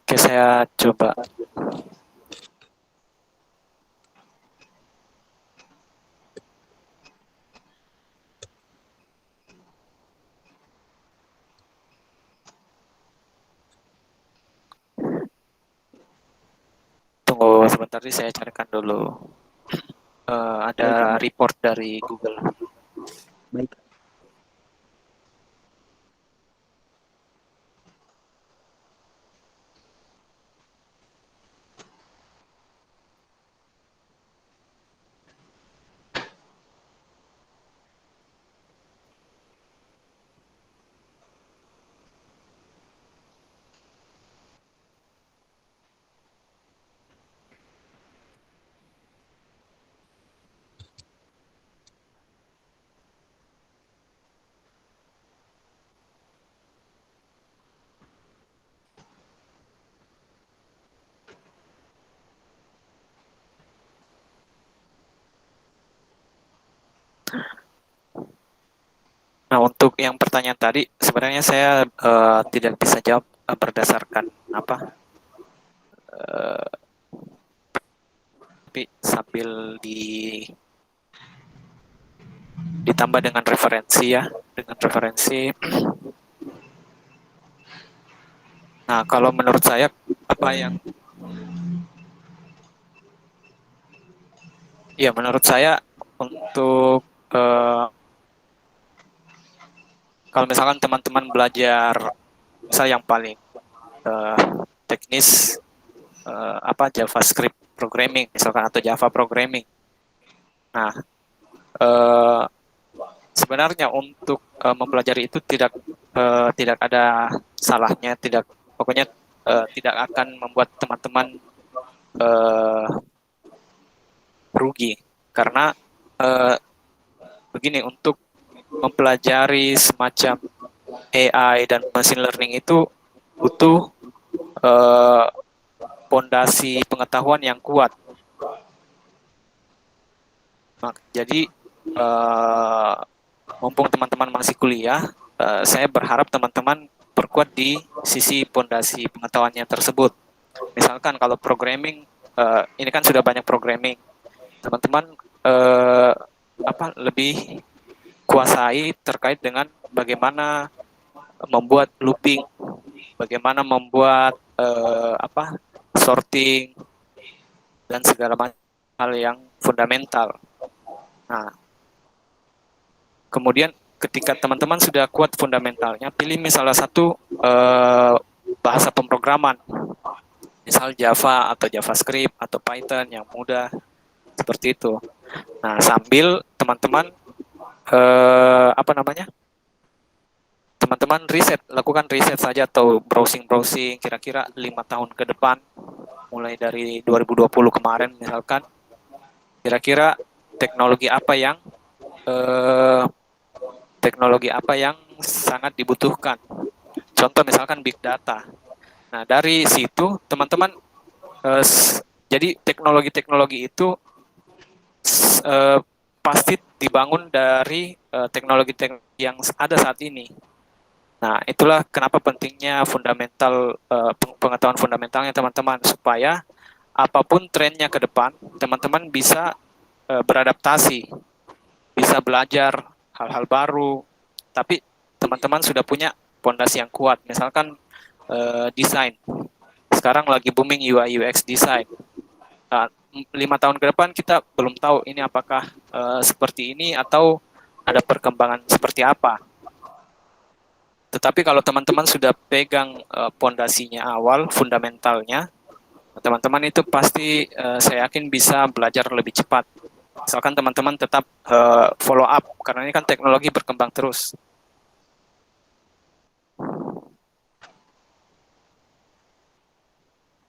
Oke, saya coba. Tunggu sebentar, saya carikan dulu. Ada report dari Google. Baik. Nah, untuk yang pertanyaan tadi, sebenarnya saya tidak bisa jawab berdasarkan apa, tapi sambil ditambah dengan referensi ya, dengan referensi. Nah, kalau menurut saya apa yang ya menurut saya untuk kalau misalkan teman-teman belajar misal yang paling teknis apa JavaScript programming misalkan atau Java programming. Nah, sebenarnya untuk mempelajari itu tidak ada salahnya, pokoknya tidak akan membuat teman-teman rugi karena begini, untuk mempelajari semacam AI dan machine learning itu butuh fondasi pengetahuan yang kuat. Jadi mumpung teman-teman masih kuliah, saya berharap teman-teman perkuat di sisi fondasi pengetahuannya tersebut. Misalkan kalau programming, ini kan sudah banyak programming, teman-teman lebih kuasai terkait dengan bagaimana membuat looping, bagaimana membuat sorting dan segala macam hal yang fundamental. Nah, kemudian ketika teman-teman sudah kuat fundamentalnya, pilih salah satu bahasa pemrograman, misal Java atau JavaScript atau Python yang mudah seperti itu. Nah, sambil teman-teman teman-teman lakukan riset saja atau browsing kira-kira 5 tahun ke depan, mulai dari 2020 kemarin misalkan, kira-kira teknologi apa yang sangat dibutuhkan. Contoh misalkan big data. Nah, dari situ teman-teman jadi teknologi-teknologi itu pasti dibangun dari teknologi yang ada saat ini. Nah, itulah kenapa pentingnya pengetahuan fundamentalnya teman-teman, supaya apapun trennya ke depan, teman-teman bisa beradaptasi, bisa belajar hal-hal baru, tapi teman-teman sudah punya fondasi yang kuat. Misalkan desain, sekarang lagi booming UI UX design. 5 tahun ke depan kita belum tahu ini apakah seperti ini atau ada perkembangan seperti apa. Tetapi kalau teman-teman sudah pegang fondasinya awal, fundamentalnya, teman-teman itu pasti saya yakin bisa belajar lebih cepat. Misalkan teman-teman tetap follow up, karena ini kan teknologi berkembang terus.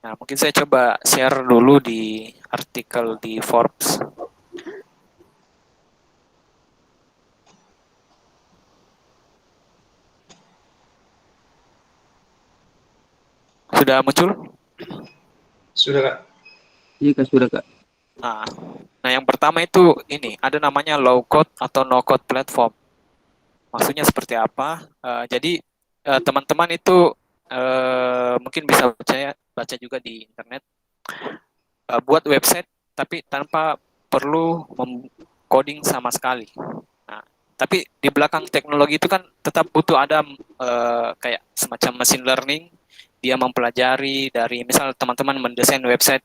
Nah, mungkin saya coba share dulu di artikel di Forbes. Sudah muncul? Sudah, Kak. Iya, Kak, sudah, Kak. Nah, yang pertama itu ini, ada namanya low code atau no code platform. Maksudnya seperti apa? Jadi teman-teman itu mungkin bisa baca juga di internet. Buat website tapi tanpa perlu coding sama sekali. Nah, tapi di belakang teknologi itu kan tetap butuh ada kayak semacam machine learning. Dia mempelajari dari misal teman-teman mendesain website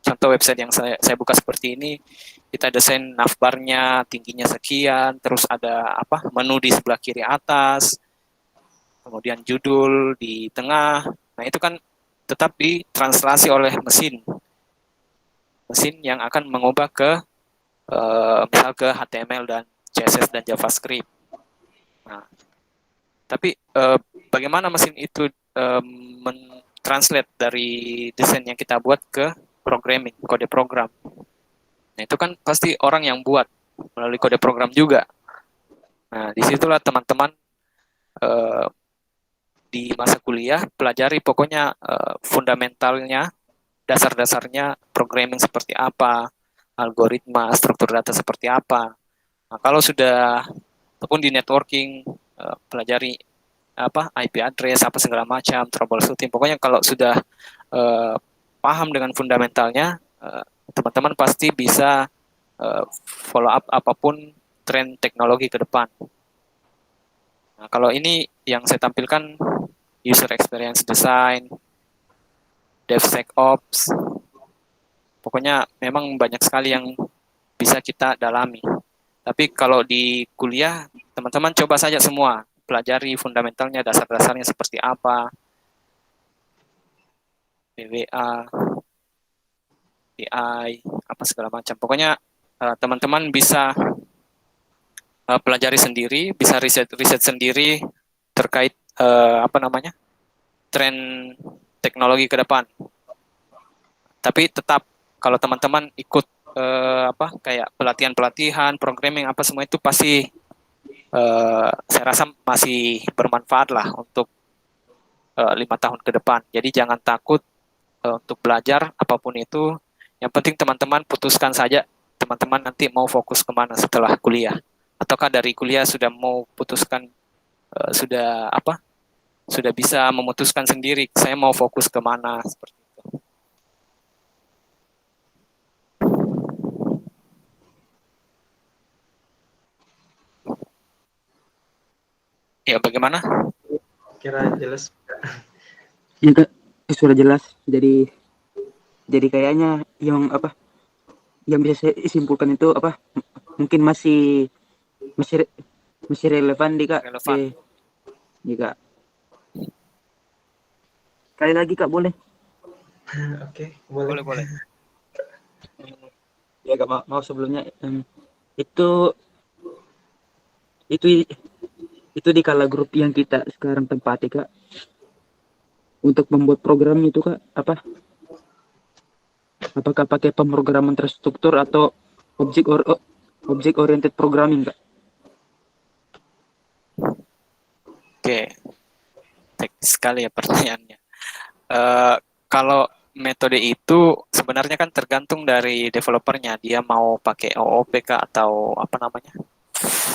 contoh website yang saya buka seperti ini, kita desain navbarnya tingginya sekian, terus ada apa menu di sebelah kiri atas, kemudian judul di tengah. Nah itu kan tetap ditranslasi oleh mesin yang akan mengubah ke misal ke HTML dan CSS dan JavaScript. Nah, tapi bagaimana mesin itu mentranslate dari desain yang kita buat ke programming, kode program. Nah, itu kan pasti orang yang buat melalui kode program juga. Nah, disitulah teman-teman di masa kuliah pelajari pokoknya fundamentalnya, dasar-dasarnya programming seperti apa, algoritma, struktur data seperti apa. Nah, kalau sudah ataupun di networking pelajari apa IP address apa segala macam, troubleshooting. Pokoknya kalau sudah paham dengan fundamentalnya, teman-teman pasti bisa follow up apapun tren teknologi ke depan. Nah, kalau ini yang saya tampilkan user experience design, DevSecOps. Pokoknya memang banyak sekali yang bisa kita dalami. Tapi kalau di kuliah, teman-teman coba saja semua. Pelajari fundamentalnya, dasar-dasarnya seperti apa. PWA, BI, apa segala macam. Pokoknya teman-teman bisa pelajari sendiri, bisa riset sendiri terkait tren teknologi ke depan. Tapi tetap kalau teman-teman ikut kayak pelatihan programming apa semua itu pasti saya rasa masih bermanfaat lah untuk 5 tahun ke depan. Jadi jangan takut untuk belajar apapun itu. Yang penting teman-teman putuskan saja teman-teman nanti mau fokus kemana setelah kuliah. Ataukah dari kuliah sudah mau putuskan sudah bisa memutuskan sendiri saya mau fokus kemana seperti itu. Ya, bagaimana? Kira jelas. Ya Kak, sudah jelas. Jadi kayaknya yang bisa saya simpulkan itu mungkin masih relevan di Kak. Relevan. Iya Kak. Sekali lagi Kak boleh? Oke, boleh. Boleh. Ya Kak, maaf sebelumnya itu di kala grup yang kita sekarang tempati Kak, untuk membuat program itu Kak, apakah pakai pemrograman terstruktur atau object oriented programming Kak? Oke, teknis sekali ya pertanyaannya. Kalau metode itu sebenarnya kan tergantung dari developernya, dia mau pakai OOP kah atau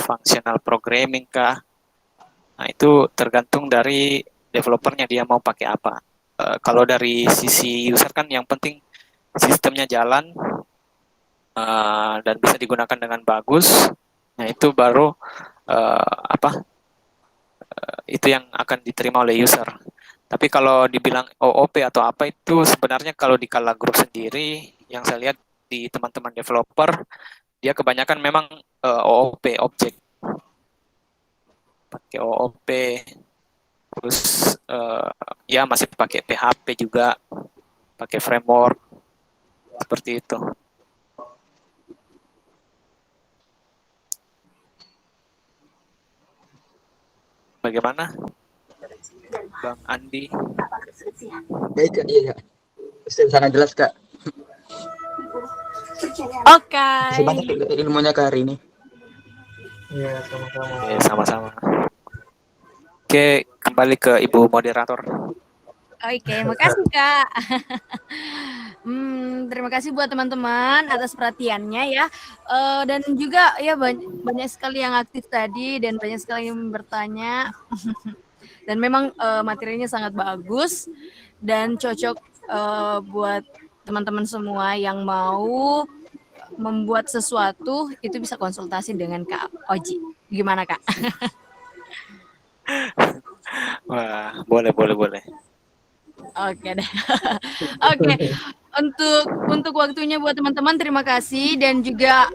functional programming kah. Nah, itu tergantung dari developernya dia mau pakai apa. Kalau dari sisi user kan yang penting sistemnya jalan dan bisa digunakan dengan bagus. Nah, itu baru itu yang akan diterima oleh user. Tapi kalau dibilang OOP atau apa itu sebenarnya kalau di kala grup sendiri yang saya lihat di teman-teman developer dia kebanyakan memang OOP object. Pakai OOP, terus ya masih pakai PHP juga, pakai framework seperti itu. Bagaimana, Bang Andi? Baik Kak, iya Kak. Sangat jelas Kak. Oke. Masih banyak ilmunya Kak hari ini. Iya, sama-sama. Oke, sama-sama. Oke, kembali ke Ibu moderator. Oke, makasih Kak. Terima kasih buat teman-teman atas perhatiannya ya. Dan juga ya banyak sekali yang aktif tadi dan banyak sekali yang bertanya. Dan memang materinya sangat bagus dan cocok buat teman-teman semua yang mau membuat sesuatu itu bisa konsultasi dengan Kak Oji. Gimana Kak? Wah, boleh. Oke deh. Oke. Untuk waktunya buat teman-teman terima kasih dan juga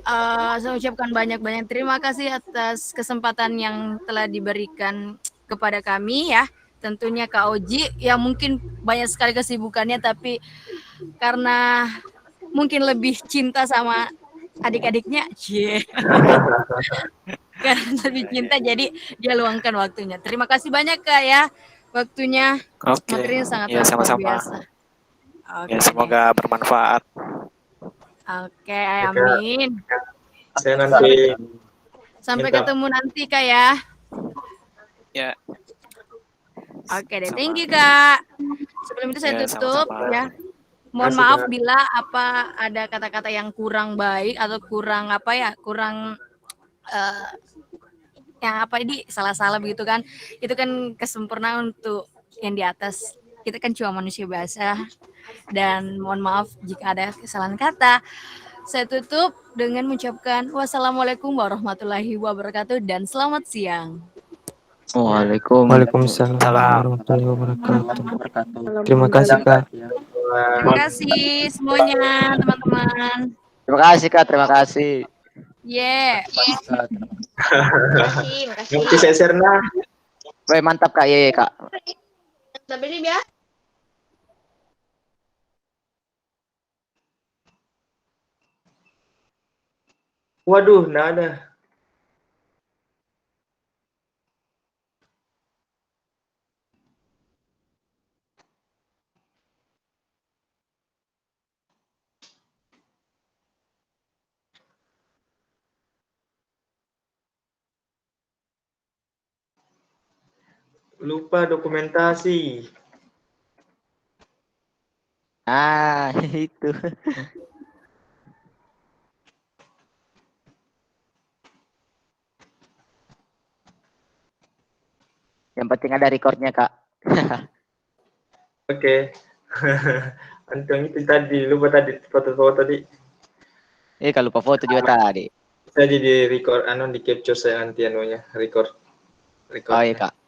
saya ucapkan banyak-banyak terima kasih atas kesempatan yang telah diberikan kepada kami ya. Tentunya Kak Oji yang mungkin banyak sekali kesibukannya tapi karena mungkin lebih cinta sama adik-adiknya, karena lebih cinta jadi dia luangkan waktunya. Terima kasih banyak Kak ya waktunya. Oke, Materinya sangat ya luar sama-sama. biasa. Ya Oke. semoga bermanfaat. Oke, amin. Saya nanti Sampai minta ketemu nanti Kak ya. Ya. Oke deh, Sama. thank you Kak. Sebelum itu saya Ya, tutup sama-sama. ya. Mohon Makasih, maaf Kak. bila ada kata-kata yang kurang baik atau kurang kurang yang ini salah-salah begitu kan. Itu kan kesempurnaan untuk yang di atas. Kita kan cuma manusia biasa. Dan mohon maaf jika ada kesalahan kata. Saya tutup dengan mengucapkan wassalamualaikum warahmatullahi wabarakatuh dan selamat siang. Waalaikumsalam Salam. warahmatullahi wabarakatuh. Terima kasih Kak. Terima kasih semuanya teman-teman. Terima kasih Kak, terima kasih. Yeah. Makasih. Nanti saya share nah. Woi, mantap Kak, iya Kak. Tapi ini ya. Waduh, nggak ada. Lupa dokumentasi. Ah, itu. Yang penting ada recordnya Kak. Oke. Antung itu tadi, lupa tadi foto-foto tadi. Kalau lupa foto juga tadi. Saya di record, di capture saya nanti record. Oh iya Kak.